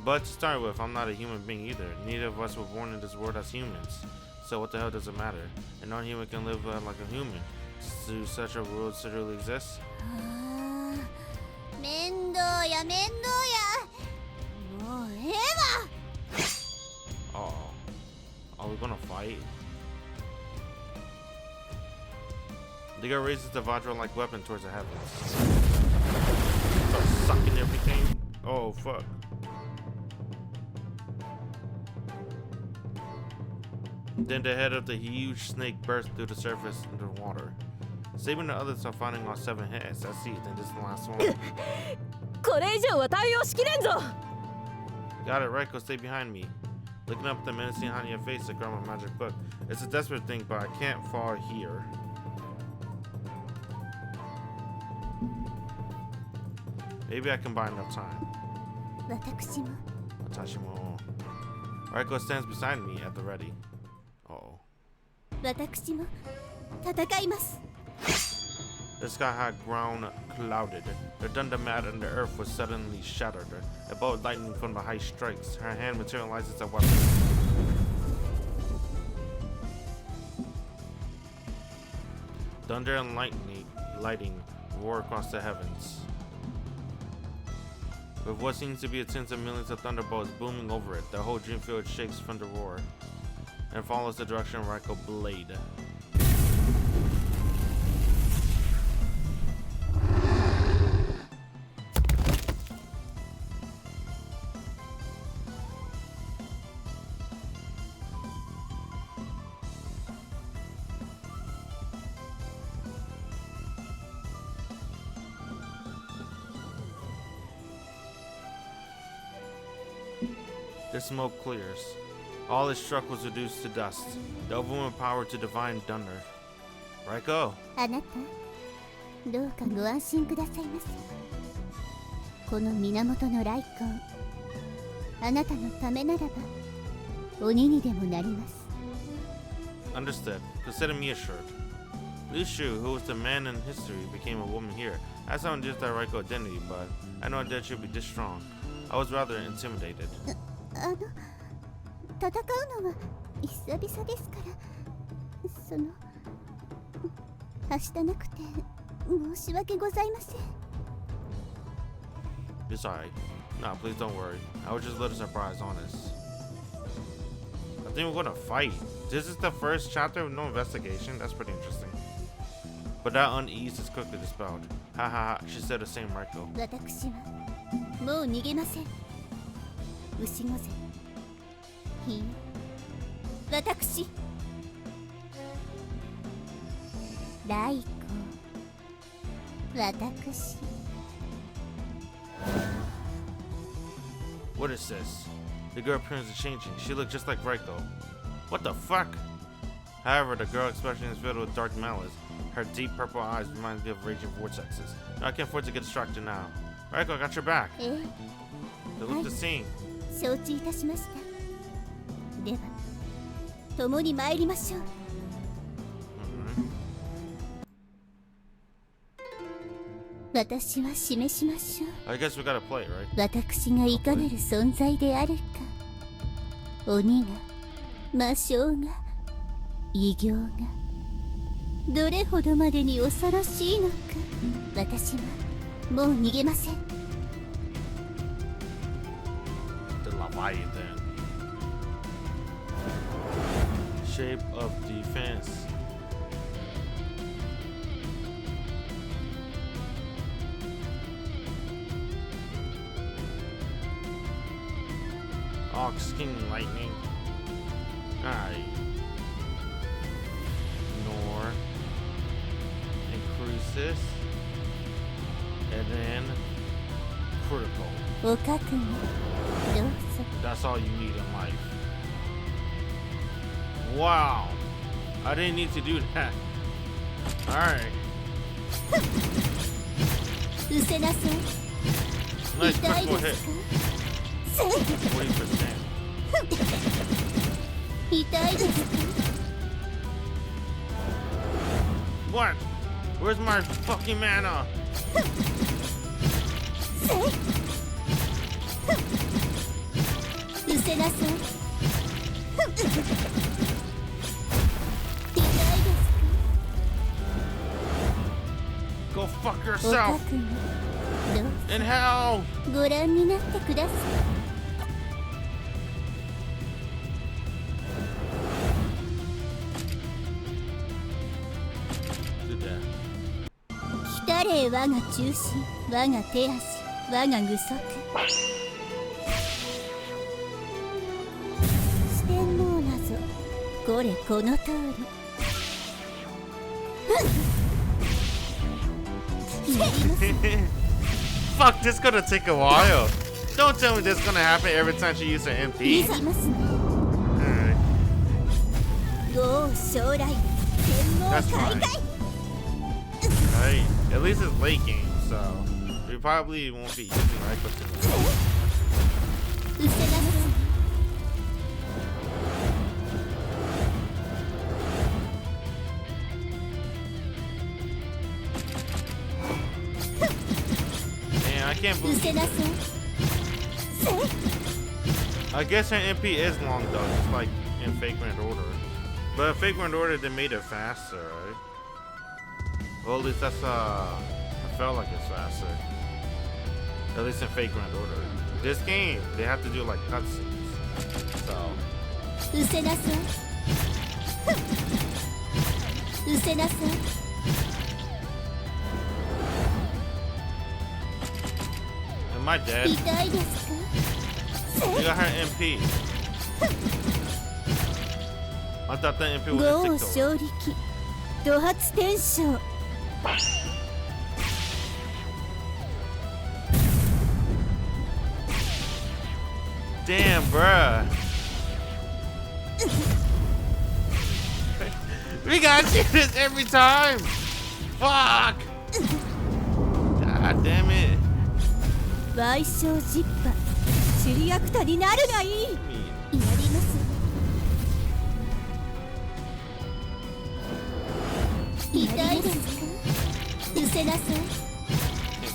But to start with, I'm not a human being either. Neither of us were born in this world as humans. So what the hell does it matter? A non-human can live like a human. Do such a world really exist? あー、面倒や面倒や。もうええわ。 Uh-oh. Are we gonna fight? The girl raises the Vajra-like weapon towards the heavens. Start sucking everything. Oh, fuck. Then the head of the huge snake bursts through the surface into the water. Saving the others are finding all 7 heads. I see. Then this is the last one. これ以上は対応しきれんぞ。 Got it, Raikou, stay behind me. Looking up at the menacing Hanya face, I grab my magic book. It's a desperate thing, but I can't fall here. Maybe I can buy enough time. 私も。 Atashimo. Raikou stands beside me at the ready. Uh-oh. 私も戦います。 The sky had grown clouded. The thunder mat and the earth was suddenly shattered. A bolt of lightning from the high strikes. Her hand materializes a weapon. Thunder and lighting roar across the heavens. With what seems to be a tens of millions of thunderbolts booming over it, the whole dream field shakes from the roar and follows the direction of Raikou blade. The smoke clears. All it struck was reduced to dust. The overwhelming power to divine thunder. Raikou. あなた、どうかご安心くださいませ。この源の来光、あなたのためならば鬼にでもなります。 Understood. Consider me assured. Ushi, who was the man in history, became a woman here. I saw just that Raikou identity, but I know that she'll be this strong. I was rather intimidated. 戦うのは久々ですから、そのはしたなくて申し訳ございません。 It's alright. Nah, please don't worry. I was just a little surprised, honest. I think we're gonna fight. This is the first chapter with no investigation. That's pretty interesting. But that unease is quickly dispelled. Haha, she said the same, Raikou. 私はもう逃げません。牛御前、いいえ、私ライコ、私。 What is this? The girl appearance is changing. She looks just like Raikou. What the fuck? However, the girl expression is filled with dark malice. Her deep purple eyes remind me of raging vortexes. No, I can't afford to get distracted now. Raikou, I got your back. ええ、 They look the same. 承知いたしました。では、共に参りましょう。私は示しましょう。 I guess we gotta play, right? 私がいかなる存在であるか。鬼が、魔性が、異形が、どれほどまでに恐ろしいのか。私はもう逃げません。 The Leviathan. Shape of defense. Ox King Lightning. Aye. Nor. Increases. And then critical. お覚悟、どうぞ。 That's all you need in life. Wow. I didn't need to do that. Alright. 失せなさい。 Nice 痛い critical で hit. すか？ 40%. 痛いですか？ What? Where's my fucking mana? 失せなさい。痛いですか？ Go fuck お yourself 覚悟どう in hell. ご覧になってください。 Do that. 来たれ我が中心、我が手足、我が具足。四天王なぞこれこの通り。やります。 Fuck, this gonna take a while. Don't tell me this is gonna happen every time she uses her や MP. りますね。 Alright. 豪雨将来、天網 That's 開 fine. 外。 Alright. At least it's late game, so we probably won't be using Raikou too much. 失せなさい。 Man, I can't 失 believe せなさい。 I guess her MP is long though, just like in Fake Grand Order. But in Fake Grand Order, they made it faster, right? Well, at least that's I felt like it's faster. At least in Fake Grand Order. This game, they have to do like cutscenes. So 失せなさい。失せなさい。 am I dead? 痛いですか？ You got her MP. I thought that MP 豪 was 雨 a 勝力、土発天章。 Damn, bruh. We gotta do this every time. Fuck. God damn it. 賠償実派、チリアクタになるがいい。やります。痛いですか？失せなさい。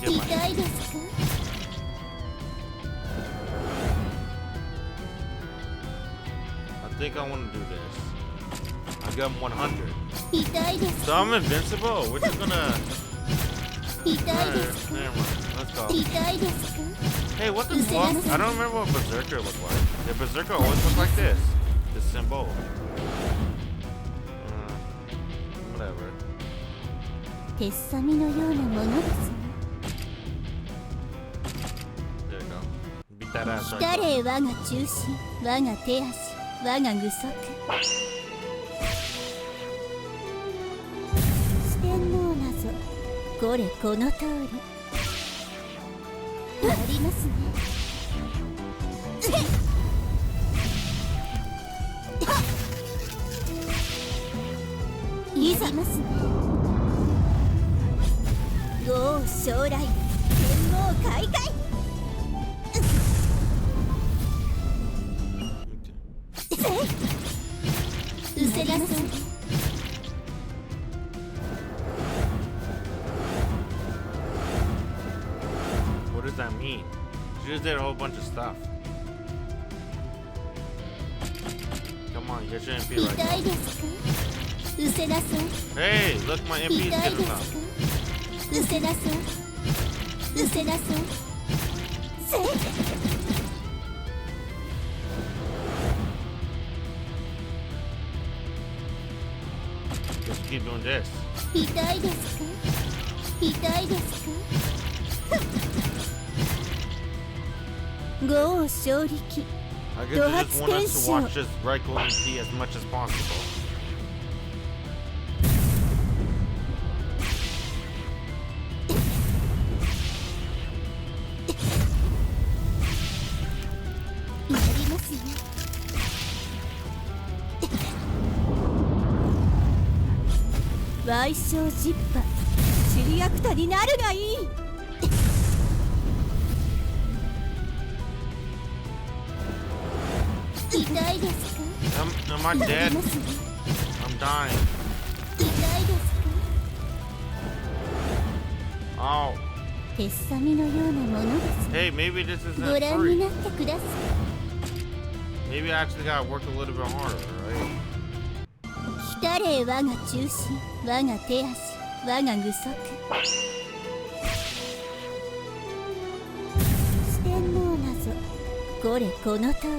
Can't get my 痛いですか？ I think I want to do this. I got 100. 痛いですか？ So I'm invincible. We're just gonna. 痛いで Alright, すか？ never mind. Let's go. 痛いですか？ Hey, what the fuck? I don't remember what Berserker looked like. Did Berserker always look like this? This symbol. Whatever. 鉄サミのようなものですね。 There you go. Beat that ass 来た right now. れ我が中心、我が手足、我が具足。四天王なぞこれこの通り。やりますね。いざますね。豪雨将来、天網開外。 失せなさい。 What does that mean? She just did a whole bunch of stuff. Come on, get your MP right 痛い now. ですか？失せなさい。 Hey, look, my MP is 痛い getting ですか？ enough. 失せなさい。失せなさい。Just keep doing this. 痛いですか？痛いですか？豪雨勝力、 I guess they just want us to watch this Raikou MP as much as possible. やりますね。賠償実派、チリアクタになるがいい。痛いですか？ Am I や dead? りますね。 I'm dying. 痛いですか？ Oh. 手っさみのようなものです。 Hey, maybe this ご isn't 覧に free. なってください。 Maybe I actually gotta work a little bit harder, right? 来たれ我が中心、我が手足、我が具足。四天王なぞ、これこの通り。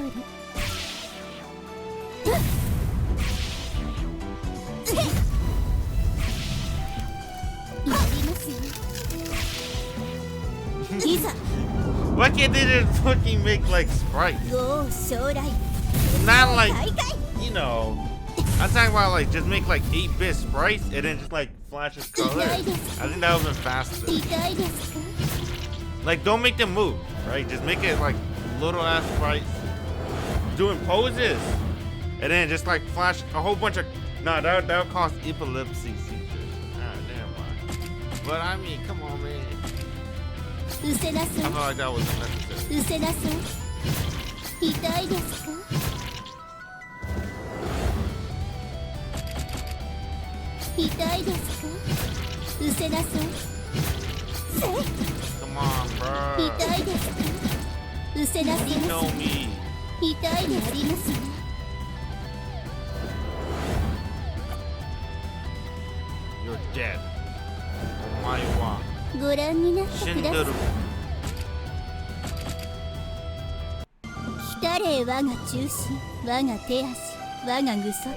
やりますよ。いざ、 Why can't they just fucking make like sprites? 豪将来。 Not like, 大会。 you know. I'm talking about like just make like 8-bit sprites and then just like flashes color. I think that would have been faster. 痛いですか？ Like don't make them move, right? Just make it like little ass sprites doing poses, and then just like flash a whole bunch of. Nah, that would cause epilepsy seizures. Ah, never mind. But I mean, come on, man. うせな I さ felt like that was unnecessary. い。うせなさい。痛いですか？ 痛いですか？うせなさい。せい。 Come on, bro. 痛いですか？うせなさい。 You know me. 痛いでありますね。 You're dead. Omae wa ご覧になってください。 shinderu. 来たれ我が中心、我が手足、我が具足。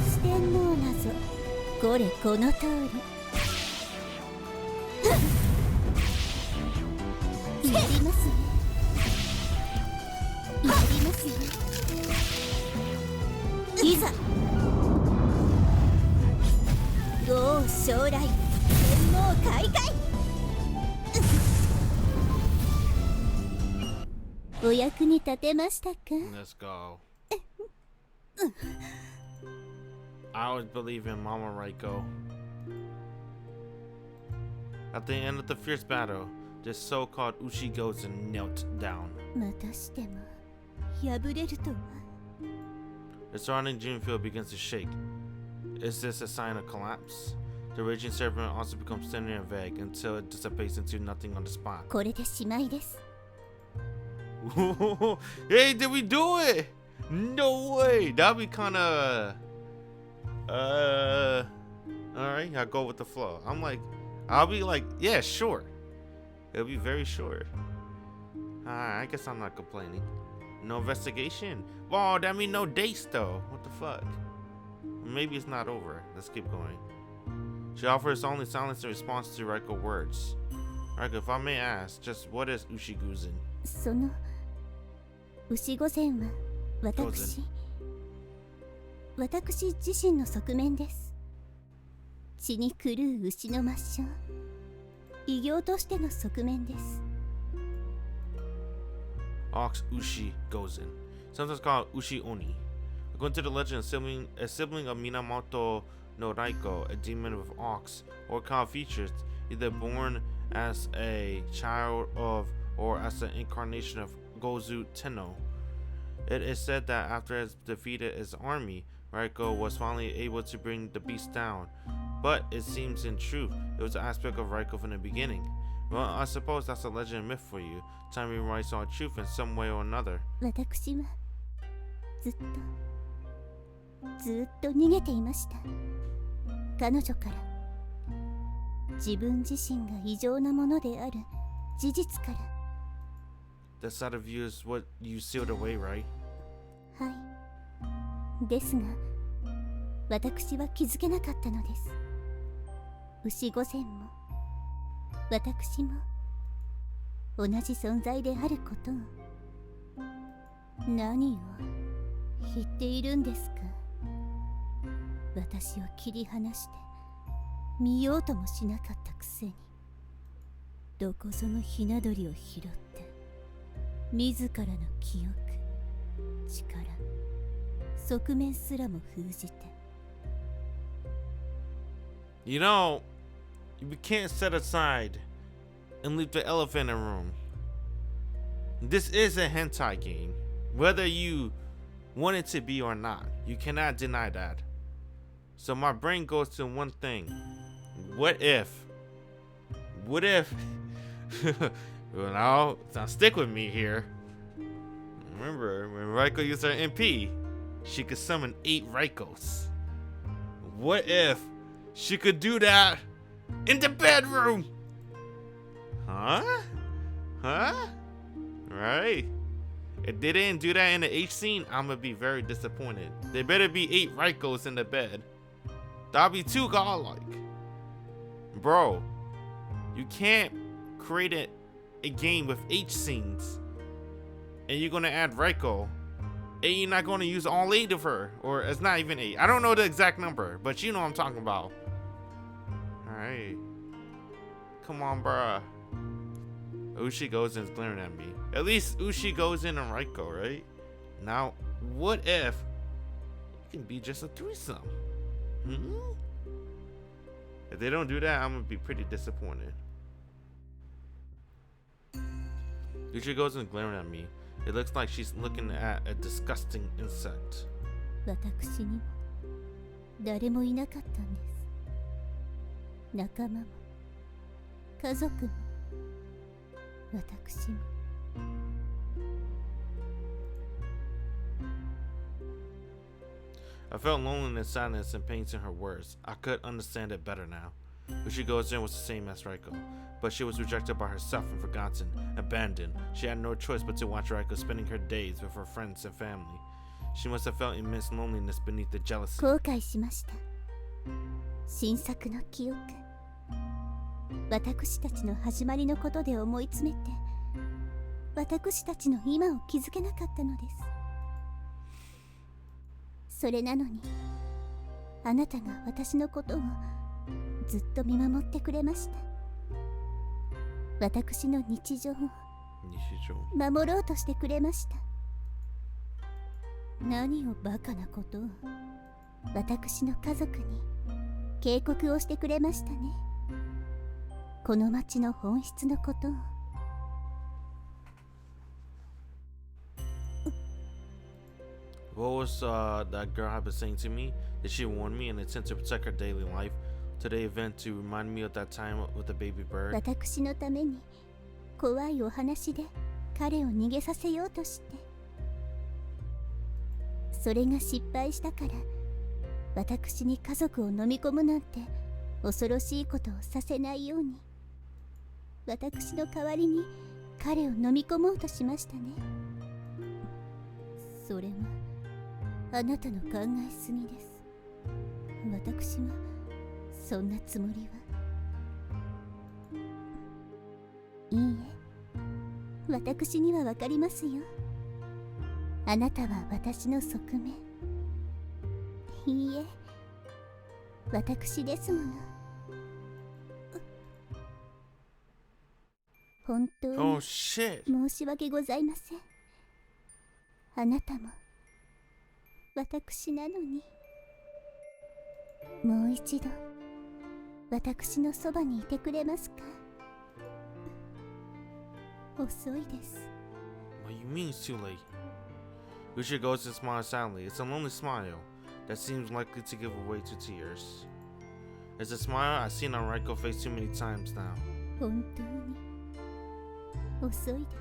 四天王なぞ、これこの通り。やりますね。やりますね。いざ。豪将来、天皇開会。お役に立てましたか？ Let's go. I always believe in Mama Raikou. At the end of the fierce battle, this so-called Ushi goes and knelt down. またしても敗れるとは。 The surrounding dream field begins to shake. Is this a sign of collapse? The raging serpent also becomes thinner and vague until it dissipates into nothing on the spot. これでしまいです。 Hey, did we do it? No way. That'd be kind of. Alright, I'll go with the flow. I'll be like, yeah, sure. It'll be very short. I guess I'm not complaining. No investigation. Wow, that mean no dates though. What the fuck? Maybe it's not over. Let's keep going. She offers only silence in response to Raikou words. Raikou, if I may ask, just what is Ushiguzen? その牛御前は私自身の側面です。血に狂う牛の抹消、異形としての側面です。 Ox Ushi Gozen, sometimes called Ushi Oni. According to the legend, a sibling of Minamoto no Raikou, a demon with ox or cow features, either born as a child of or as an incarnation of Gozu Tenno. It is said that after it defeated his army, Raikou was finally able to bring the beast down, but it seems in truth it was an aspect of Raikou from the beginning. Well, I suppose that's a legend myth for you. Time rewrites all truth in some way or another. 私はずっと逃げていました。彼女から。自分自身が異常なものである事実から。 That side of you is what you sealed away, right? はい。ですが、私は気づけなかったのです。牛御前も、私も、同じ存在であることを。何を言っているんですか？私を切り離して、見ようともしなかったくせに、どこぞのひな鳥を拾って、自らの記憶、力、側面すらも封じて。You know, we can't set aside and leave the elephant in the room. This is a hentai game, whether you want it to be or not. You cannot deny that. So my brain goes to one thing. What if? Well, now stick with me here. Remember when Raikou used her MP, she could summon 8 Raikous. What if she could do that in the bedroom? Huh? Right? If they didn't do that in the H scene, I'm gonna be very disappointed. There better be 8 Raikous in the bed. That'd be too godlike. Bro, you can't create a game with H scenes and you're gonna add Raikou and you're not gonna use all 8 of her. Or it's not even 8. I don't know the exact number, but you know what I'm talking about. Alright. Come on, bruh. Ushi goes and is glaring at me. At least Ushi goes in on Raikou, right? Now, what if it can be just a threesome? If they don't do that, I'm gonna be pretty disappointed. Ushi goes and glaring at me. It looks like she's looking at a disgusting insect. 私にも誰もいなかったんです。仲間も家族も私も。I felt loneliness, sadness, and pain in her words. I could understand it better now. Ushi goes in was the same as Raikou, but she was rejected by herself and forgotten, abandoned. She had no choice but to watch Raikou spending her days with her friends and family. She must have felt immense loneliness beneath the jealousy. 後悔しました。新作の記憶。私たちの始まりのことで思い詰めて、私たちの今を気づけなかったのです。それなのに、あなたが私のことをずっと見守ってくれました。私の日常を守ろうとしてくれました。何をバカなことを。私の家族に警告をしてくれましたね。この町の本質のことを。What was that girl had been saying to me? Did she warn me in an attempt to protect her daily life? To the event to remind me of that time with the baby bird? 私のために怖いお話で彼を逃げさせようとして、それが失敗したから私に家族を飲み込むなんて恐ろしいことをさせないように、私の代わりに彼を飲み込もうとしましたね。それはあなたの考えすぎです。私はそんなつもりは。いいえ、私にはわかりますよ。あなたは私の側面。いいえ、私ですもの。本当に申し訳ございません。あなたも私なのに。もう一度私のそばにいてくれますか。遅いです。 What you mean it's too late? Ushi goes and smiles silently. It's a lonely smile that seems likely to give way to tears. It's a smile I've seen on Raiko's face too many times now. 本当に遅いです。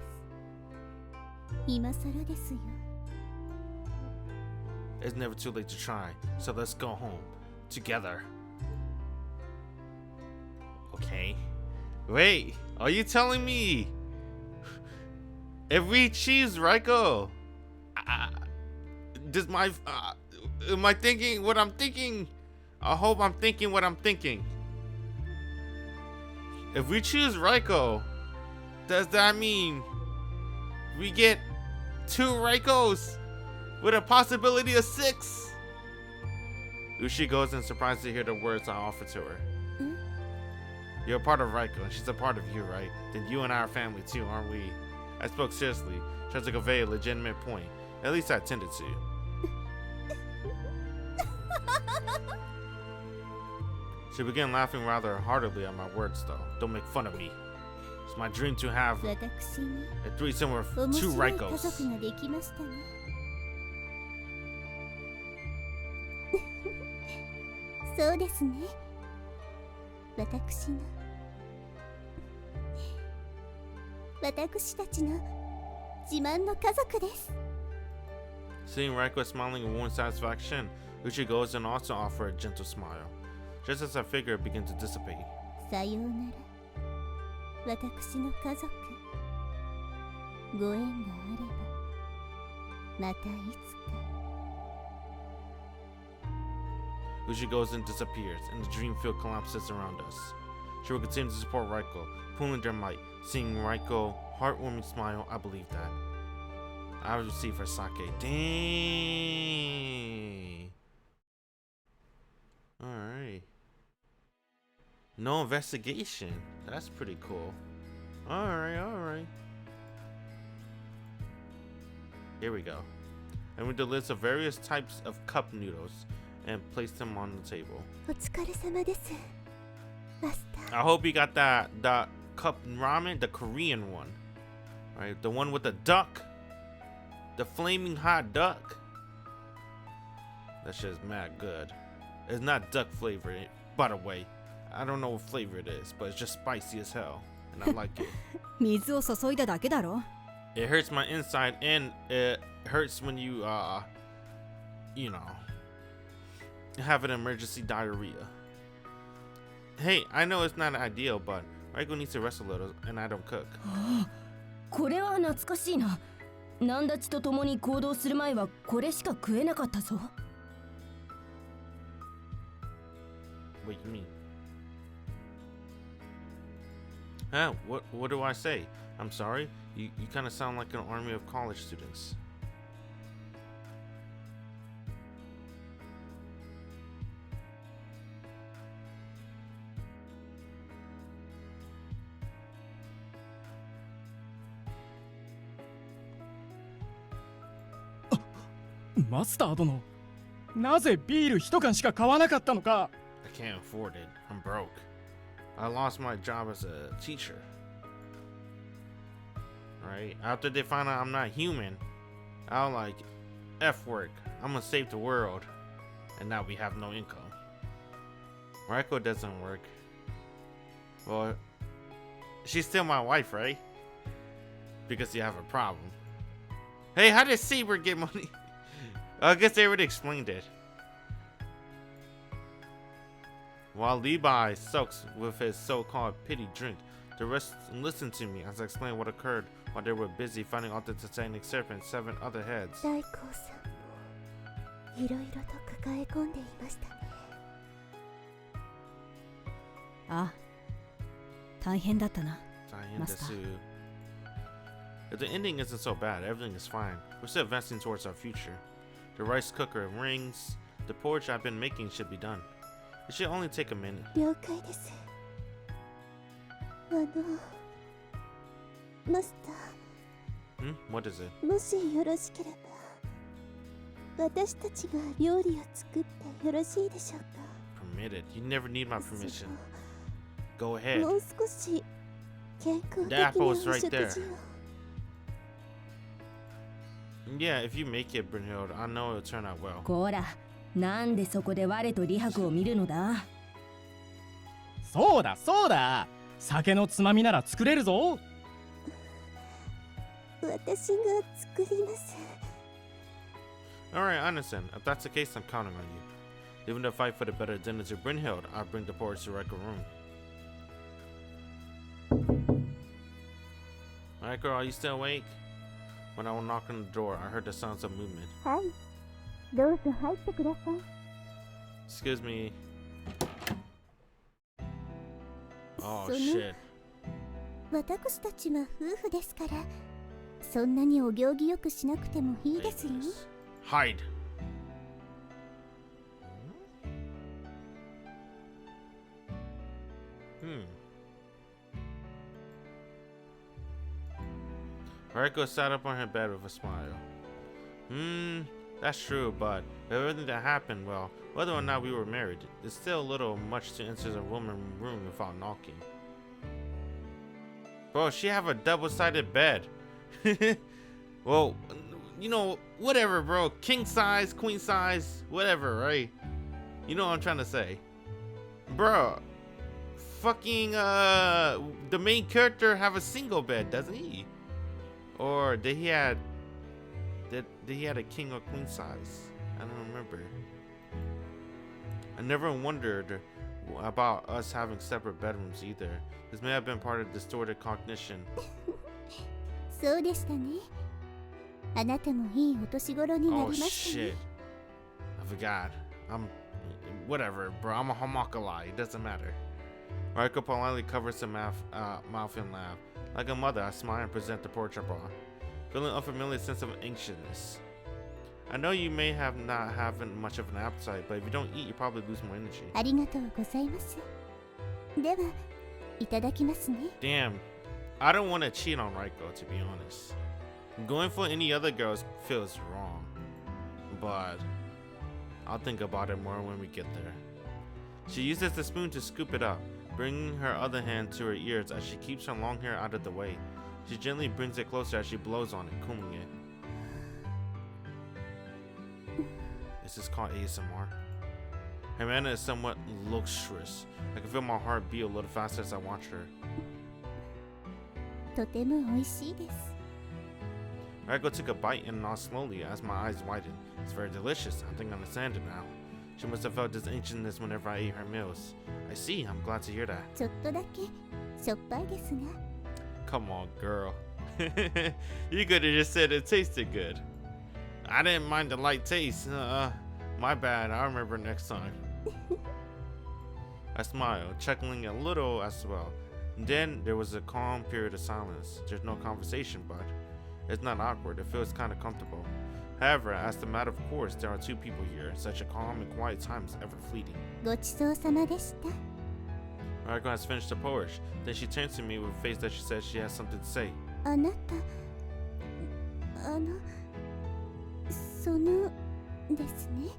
今更ですよ。It's never too late to try, so let's go home together. Okay. Wait, are you telling me if we choose Raikou, does my am I thinking what I'm thinking? I hope I'm thinking what I'm thinking. If we choose Raikou, does that mean we get 2 Raikous with a possibility of 6? Ushi goes and surprised to hear the words I offer to her. You're a part of Raikou, and she's a part of you, right? Then you and I are family too, aren't we? I spoke seriously, trying to convey a legitimate point. At least I intended to. She began laughing rather heartily at my words, though. Don't make fun of me. It's my dream to have 私に a threesome with 面 two 白い家 Raikos. 族ができましたね。そうですね。私たちの自慢の家族です。 Seeing Raikou smiling in warm satisfaction, Ushi goes and also offers a gentle smile. Just as her figure begins to dissipate. さようなら、私の家族。ご縁があれば、またいつか。 Ushi goes and disappears, and the dream field collapses around us. She will continue to support Raikou, pulling their might. Seeing Raikou heartwarming smile, I believe that. I will receive her sake. Dang. Alright. No investigation. That's pretty cool. Alright. Here we go. And with the list of various types of cup noodles and place them on the table. お疲れ様です。マスター。 I hope you got that cup ramen, the Korean one. Right? The one with the duck. The flaming hot duck. That shit is mad good. It's not duck flavored, by the way. I don't know what flavor it is, but it's just spicy as hell. And I like it. 水を注いだだけだろ。 It hurts my inside and it hurts when you you know, have an emergency diarrhea. Hey, I know it's not ideal, but Raikou needs to rest a little and I don't cook. これは懐かしいな。何立ちと共に行動する前はこれしか食えなかったぞ。 What do you mean? Huh? What do I say? I'm sorry? You kind of sound like an army of college students. Master 殿、なぜビール一缶しか買わなかったのか。 I can't afford it. I'm broke. I lost my job as a teacher. Right? After they find out I'm not human, I'll like F work. I'm gonna save the world. And now we have no income. Raikou doesn't work. Well, she's still my wife, right? Because you have a problem. Hey, how did Saber get money? I guess they already explained it. While Levi sulks with his so-called pity drink, the rest listen to me as I explain what occurred while they were busy fighting off the titanic serpent 7 other heads. ライコーさんもいろいろと抱え込んでいましたね。あ、大変だったな。 Master. If the ending isn't so bad, everything is fine. We're still advancing towards our future. The rice cooker rings. The porridge I've been making should be done. It should only take a minute. 了解です。マスタ What is it? ー、もしよろしければ私たちが料理を作ってよろしいでしょうか。 Permitted. You never need my permission. Go も ahead. う少し健康的 The な apple お is 食 right 事 there. を。 Yeah, if you make it, Brunhilde, I know it'll turn out well. こら、なんでそこで我と李白を見るのだ。そうだそうだ。酒のつまみなら作れるぞ。私が作ります。 Alright, I understand. If that's the case, I'm counting on you. Even to fight for the better dinner to Brunhilde, I'll bring the porridge to Raikou room. Alright, girl, are you still awake? When I was knocking on the door, I heard the sounds of movement. はい、どうぞ入ってください。 Excuse me. Oh その shit. 私たちは夫婦ですから、そんなにお行儀よくしなくてもいいですよ。 Hide. Raikou sat up on her bed with a smile. That's true, but if everything that happened, well, whether or not we were married, it's still a little much to enter a woman's room without knocking. Bro, she have a double-sided bed. Well, you know, whatever, bro. King size, queen size, whatever, right? You know what I'm trying to say. Bro, fucking, the main character have a single bed, doesn't he? Or did he had a king or queen size? I don't remember. I never wondered about us having separate bedrooms either. This may have been part of distorted cognition. そうでしたね。あなたもいいお年頃になり Oh ましたね。 shit. I forgot. Whatever, bro. I'm a homophily. It doesn't matter. Raikou politely covers her mouth and laugh. Like a mother, I smile and present the portrait bar, feeling an unfamiliar sense of anxiousness. I know you may have not having much of an appetite, but if you don't eat, you probably lose more energy. ありがとうございます。では、いただきますね。 Damn, I don't want to cheat on Raikou, to be honest. Going for any other girls feels wrong, but I'll think about it more when we get there. She uses the spoon to scoop it up, bringing her other hand to her ears as she keeps her long hair out of the way. She gently brings it closer as she blows on it, combing it. This is called ASMR. Her manner is somewhat luxurious. I can feel my heart beat a little faster as I watch her. とても美味しいです。 Raikou took a bite and gnawed slowly as my eyes widened. It's very delicious. I think I understand it now. She must have felt this anxiousness whenever I ate her meals. I see. I'm glad to hear that. ちょっとだけしょっぱいですが。 Come on, girl. You could have just said it tasted good. I didn't mind the light taste. My bad. I'll remember next time. I smiled, chuckling a little as well. Then there was a calm period of silence. There's no conversation, but it's not awkward. It feels kind of comfortable. However, as a matter of course, there are two people here. Such a calm and quiet time is ever fleeting. ごちそうさまでした。 Raikou has finished the porridge. Then she turns to me with a face that she says she has something to say. あなた、そのですね。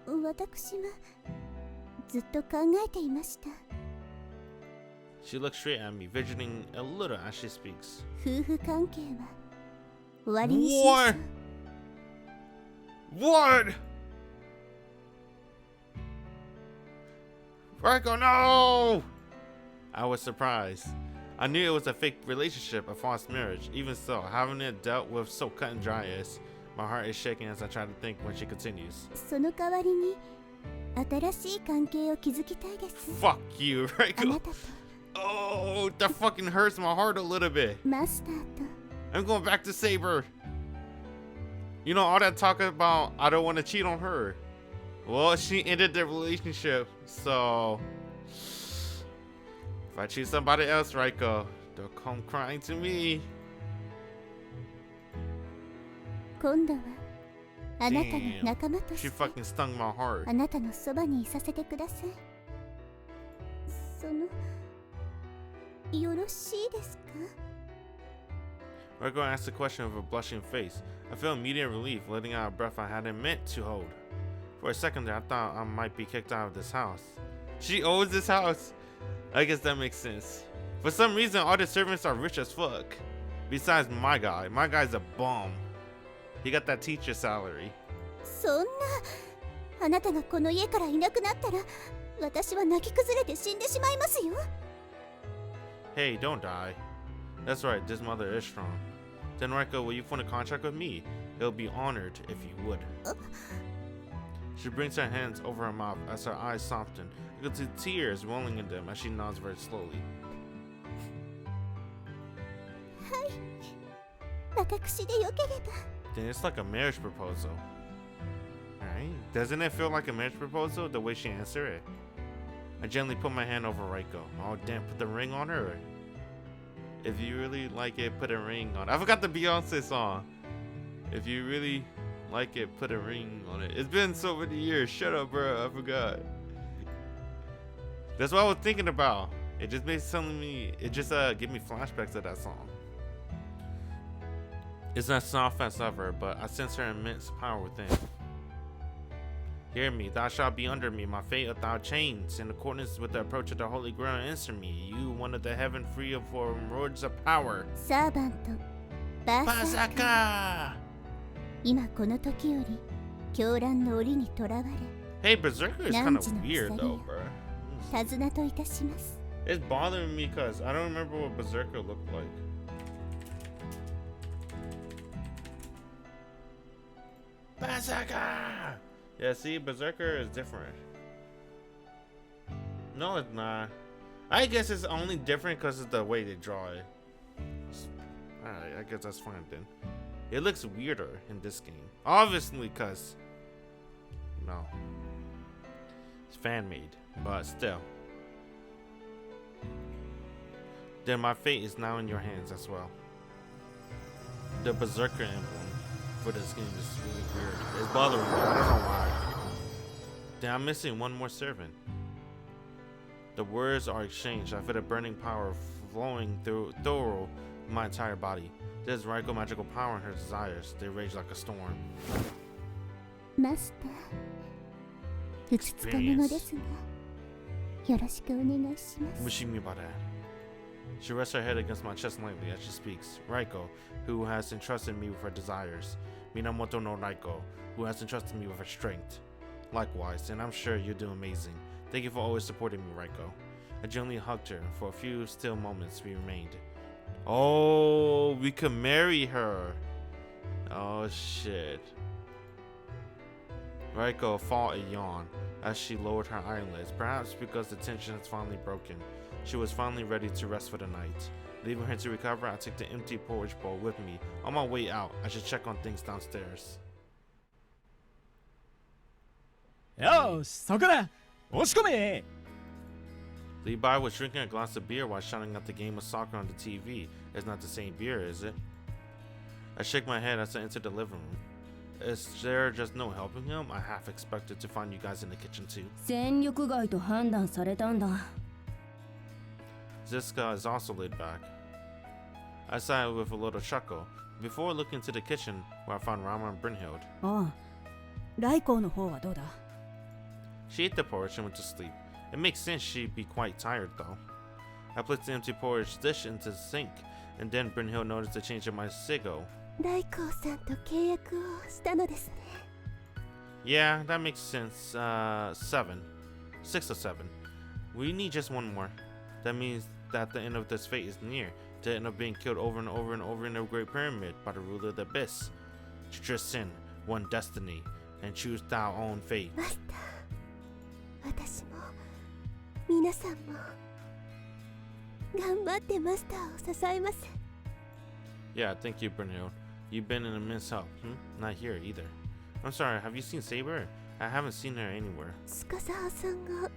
私はずっと考えていました。 She looks straight at me, fidgeting a little as she speaks. 夫婦関係は終わりにしましょう。 What? Raikou, no! I was surprised. I knew it was a fake relationship, a false marriage. Even so, having it dealt with so cut and dry is, my heart is shaking as I try to think when she continues. その代わりに新しい関係を築きたいです。 Fuck you, あな Raikou. たと Oh, that fucking hurts my heart a little bit. マスターと I'm going back to Saber. You know, all that talk about I don't want to cheat on her. Well, she ended the relationship, so if I choose somebody else, Raikou, they'll come crying to me. 今度はあなたの Damn. 仲間とし She て fucking stung my heart. あなたのそばにいさせてください。よろしいですか？ Raikou asked the question with a blushing face. I felt immediate relief, letting out a breath I hadn't meant to hold. For a second there, I thought I might be kicked out of this house. She owns this house. I guess that makes sense. For some reason, all the servants are rich as fuck. Besides my guy. My guy's a bum. He got that teacher salary. そんな、あなたがこの家からいなくなったら、私は泣き崩れて死んでしまいますよ。 Hey, don't die. That's right, this mother is strong. Then Raikou, will you form a contract with me? He'll be honored if you would. She brings her hands over her mouth as her eyes soften. You can see tears rolling in them as she nods very slowly. はい、私でよければ。 Then it's like a marriage proposal. Alright? Doesn't it feel like a marriage proposal the way she answered it? I gently put my hand over Raikou. Oh damn, put the ring on her. If you really like it, put a ring on it. I forgot the Beyonce song. If you really like it, put a ring on it. It's been so many years. Shut up, bro. I forgot. That's what I was thinking about. It just made telling me. It just gave me flashbacks of that song. It's not soft as ever, but I sense her immense power within. Hear me, thou shalt be under me, my fate of thou chains. In accordance with the approach of the Holy Grail, answer me. You, one of the heaven free of for words of power. サーバントバーサーカー Basaka! 今この時より狂乱の檻にとらわれ Hey, Berserker is kind of weird though, bro. 手綱といたします It's bothering me because I don't remember what Berserker looked like. Basaka! Yeah, see, Berserker is different. No, it's not. I guess it's only different because of the way they draw it. Alright, I guess that's fine then. It looks weirder in this game. Obviously, because, no. It's fan-made, but still. Then my fate is now in your hands as well. The Berserker emblem for this game is really weird. It's bothering me. I don't know why. Then I'm missing one more servant. The words are exchanged. I feel the burning power flowing through my entire body. There's Raikou magical power in her desires. They rage like a storm. マスターうつつか者ですがよろしくお願いします What she mean by that? She rests her head against my chest lightly as she speaks. Raikou, who has entrusted me with her desires. Minamoto no Raikou, who has entrusted me with her strength. Likewise, and I'm sure you'll do amazing. Thank you for always supporting me, Raikou. I gently hugged her. For a few still moments we remained. Oh, we could marry her. Oh shit. Raikou fought a yawn as she lowered her eyelids, perhaps because the tension has finally broken. She was finally ready to rest for the night. Leaving her to recover, I took the empty porridge bowl with me. On my way out, I should check on things downstairs. よしそこだ押し込め Levi was drinking a glass of beer while shouting out the game of soccer on the TV. It's not the same beer, is it? I shake my head as I enter the living room. Is there just no helping him? I half expected to find you guys in the kitchen too. 戦力外と判断されたんだ Ziska is also laid back. I sighed with a little chuckle before looking to the kitchen where I found Rama and Brynhild. ああライコーの方はどうだ She ate the porridge and went to sleep. It makes sense she'd be quite tired though. I placed the empty porridge dish into the sink, and then Brynhild noticed a change in my Sigo. ライコーさんと契約をしたのですね Yeah, that makes sense. 6 or 7. We need just one more. That means that the end of this fate is near. To end up being killed over and over and over in the Great Pyramid by the ruler of the Abyss. Just sin, one destiny, and choose thy own fate. マスター私も皆さんも頑張ってマスターを支えます Yeah, thank you, Brynhild. You've been an immense help. Not here either. I'm sorry, have you seen Saber? I haven't seen her anywhere. スカサハさんが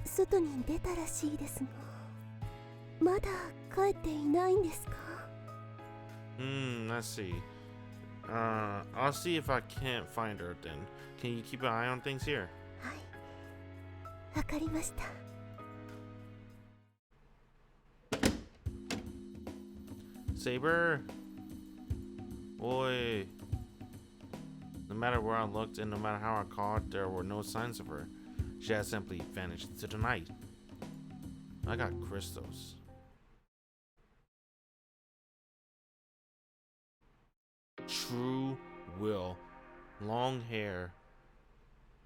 外に出たらしいですがまだ帰っていないんですか Let's see. I'll see if I can't find her then. Can you keep an eye on things here? はいわかりました Saber? Oi. No matter where I looked and no matter how I called, there were no signs of her. She had simply vanished into the night. I got crystals. True will. Long hair.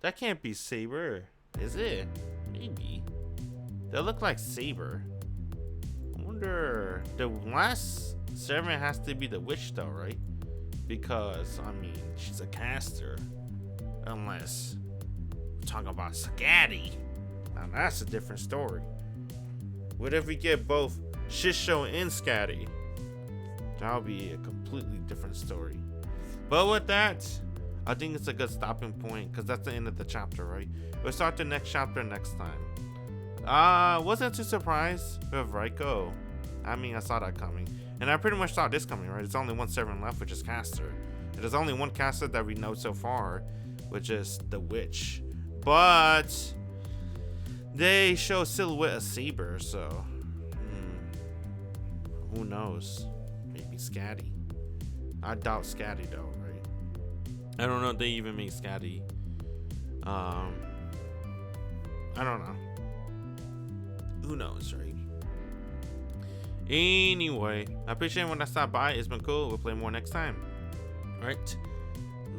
That can't be Saber, is it? Maybe. They look like Saber. I wonder. The last servant has to be the witch, though, right? Because, I mean, she's a caster. Unless we're talking about Scathach. Now, that's a different story. What if we get both Shisho and Scathach? That'll be a completely different story. But with that, I think it's a good stopping point because that's the end of the chapter, right? We'll start the next chapter next time. Wasn't too surprised with Raikou. I mean, I saw that coming. And I pretty much saw this coming, right? There's only one servant left, which is Caster. And there's only one caster that we know so far, which is the witch. But they show a silhouette of Saber, so who knows? Maybe Scathach. I doubt Scathach though, right? I don't know if they even make Scathach. I don't know. Who knows, right? Anyway, I appreciate when I stopped by. It's been cool. We'll play more next time. All right.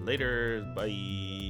Later. Bye.